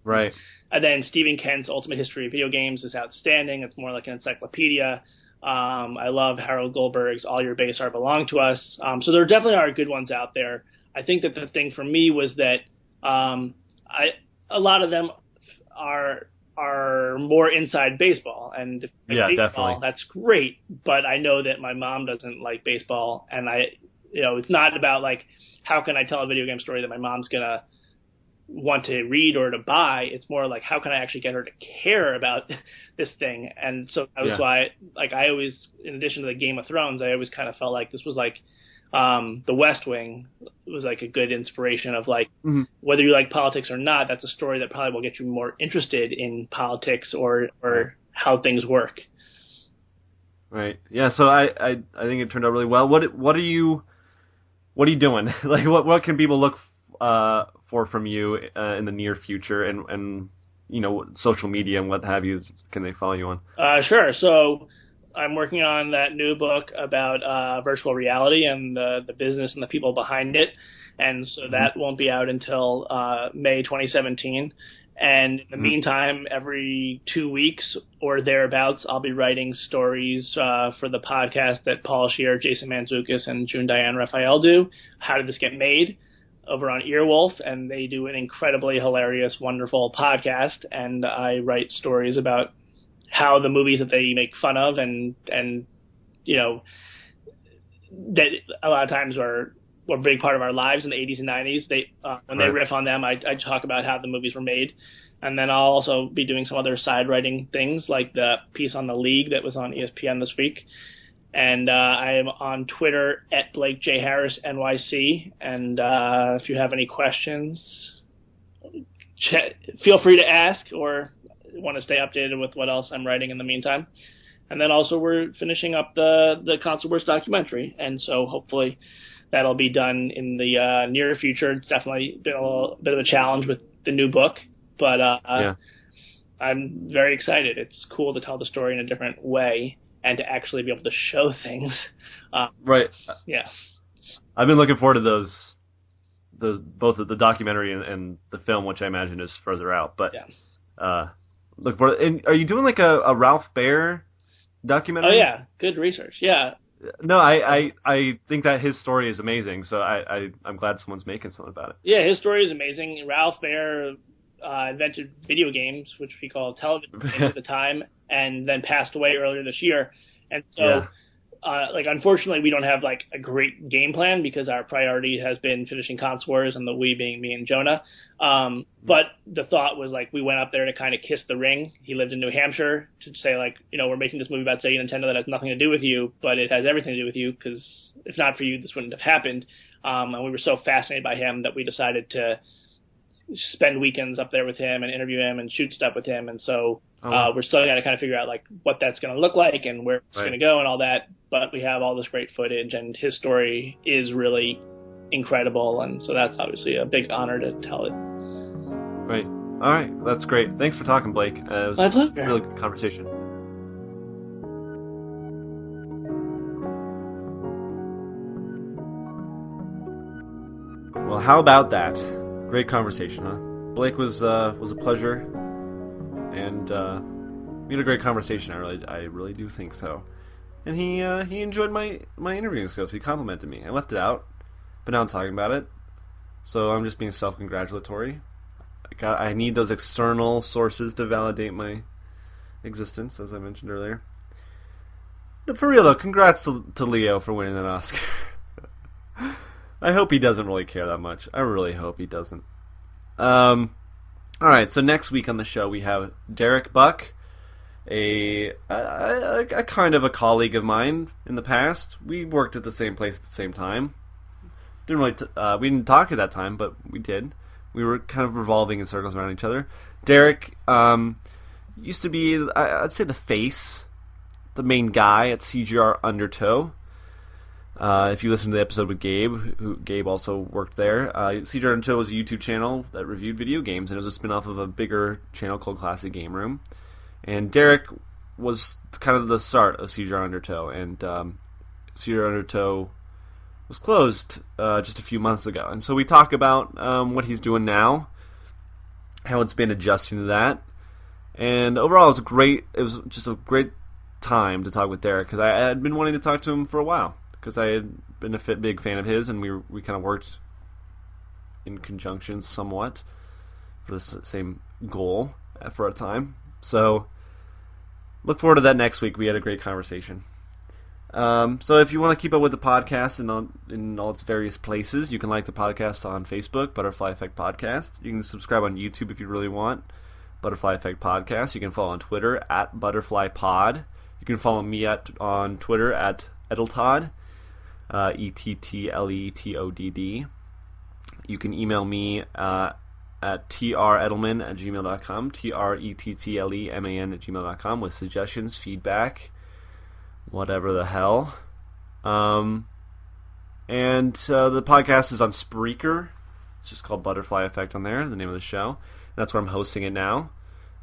Right. And then Stephen Kent's Ultimate History of Video Games is outstanding. It's more like an encyclopedia. I love Harold Goldberg's All Your Base Are Belong to Us. So there definitely are good ones out there. I think that the thing for me was that a lot of them are are more inside baseball. And if you like baseball, definitely. that's great. But I know that my mom doesn't like baseball, and it's not about like how can I tell a video game story that my mom's gonna want to read or to buy. It's more like how can I actually get her to care about this thing. And so that was why, like, I always, in addition to the Game of Thrones, I always kind of felt like this was like the West Wing was like a good inspiration of like whether you like politics or not, that's a story that probably will get you more interested in politics or how things work. Right. Yeah. So I think it turned out really well. What are you doing? Like what can people look for from you in the near future, and social media and what have you? Can they follow you on? Sure. So I'm working on that new book about virtual reality and the business and the people behind it. And so that won't be out until May 2017. And in the meantime, every 2 weeks or thereabouts, I'll be writing stories for the podcast that Paul Scheer, Jason Mantzoukas, and June Diane Raphael do. How Did This Get Made? Over on Earwolf, and they do an incredibly hilarious, wonderful podcast. And I write stories about how the movies that they make fun of and that a lot of times were a big part of our lives in the 80s and 90s. When they riff on them, I talk about how the movies were made. And then I'll also be doing some other side writing things like the piece on the League that was on ESPN this week. And I am on Twitter at Blake J. Harris NYC. And if you have any questions, feel free to ask or want to stay updated with what else I'm writing in the meantime. And then also we're finishing up the Console Wars documentary. And so hopefully that'll be done in the near future. It's definitely been a little bit of a challenge with the new book. But I'm very excited. It's cool to tell the story in a different way and to actually be able to show things. Right. Yeah. I've been looking forward to those both the documentary and the film, which I imagine is further out. But look for it. And are you doing like a Ralph Baer documentary? Oh yeah, good research. Yeah. No, I think that his story is amazing. So I'm glad someone's making something about it. Yeah, his story is amazing. Ralph Baer invented video games, which we call television games at the time, and then passed away earlier this year. And so, unfortunately, we don't have like a great game plan because our priority has been finishing Console Wars, and the we being me and Jonah. But the thought was like we went up there to kind of kiss the ring. He lived in New Hampshire to say like, we're making this movie about Sega and Nintendo that has nothing to do with you, but it has everything to do with you because if not for you, this wouldn't have happened. And we were so fascinated by him that we decided to spend weekends up there with him and interview him and shoot stuff with him. And so we're still got to kind of figure out like what that's going to look like and where it's going to go and all that. But we have all this great footage, and his story is really incredible. And so that's obviously a big honor to tell it. Right. All right. That's great. Thanks for talking, Blake. It was my pleasure. A really good conversation. Well, how about that? Great conversation, huh? Blake was a pleasure, and we had a great conversation. I really do think so. And he enjoyed my interviewing skills. He complimented me. I left it out, but now I'm talking about it. So I'm just being self-congratulatory. I need those external sources to validate my existence, as I mentioned earlier. But for real though, congrats to Leo for winning that Oscar. I hope he doesn't really care that much. I really hope he doesn't. Alright, so next week on the show we have Derek Buck, a kind of a colleague of mine in the past. We worked at the same place at the same time. We didn't talk at that time, but we did. We were kind of revolving in circles around each other. Derek used to be, I'd say, the face, the main guy at CGR Undertow. If you listen to the episode with Gabe, Gabe also worked there. CGR Undertow was a YouTube channel that reviewed video games, and it was a spin-off of a bigger channel called Classic Game Room. And Derek was kind of the start of CGR Undertow, and CGR Undertow was closed just a few months ago. And so we talk about what he's doing now, how it's been adjusting to that, and overall it was just a great time to talk with Derek, because I had been wanting to talk to him for a while, because I had been a big fan of his, and we kind of worked in conjunction somewhat for the same goal for a time. So look forward to that next week. We had a great conversation. So if you want to keep up with the podcast in all its various places, you can like the podcast on Facebook, Butterfly Effect Podcast. You can subscribe on YouTube if you really want, Butterfly Effect Podcast. You can follow on Twitter at Butterfly Pod. You can follow me on Twitter at Ettletod, ETTLETODD. You can email me at trettleman@gmail.com, trettleman@gmail.com with suggestions, feedback, whatever the hell. And the podcast is on Spreaker. It's just called Butterfly Effect on there, the name of the show. That's where I'm hosting it now.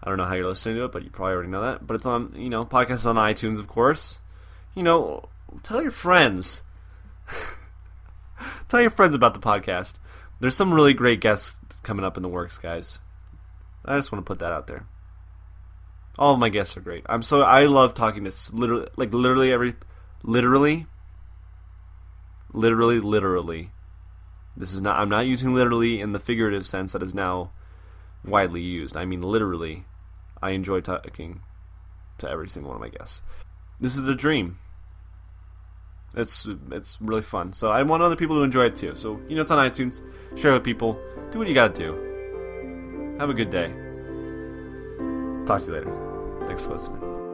I don't know how you're listening to it, but you probably already know that. But it's on, podcast is on iTunes, of course. Tell your friends. Tell your friends about the podcast. There's some really great guests coming up in the works, guys. I just want to put that out there. All of my guests are great. I love talking to literally. This is not. I'm not using literally in the figurative sense that is now widely used. I mean literally. I enjoy talking to every single one of my guests. This is the dream. It's really fun. So I want other people to enjoy it too. So it's on iTunes. Share it with people. Do what you gotta do. Have a good day. Talk to you later. Thanks for listening.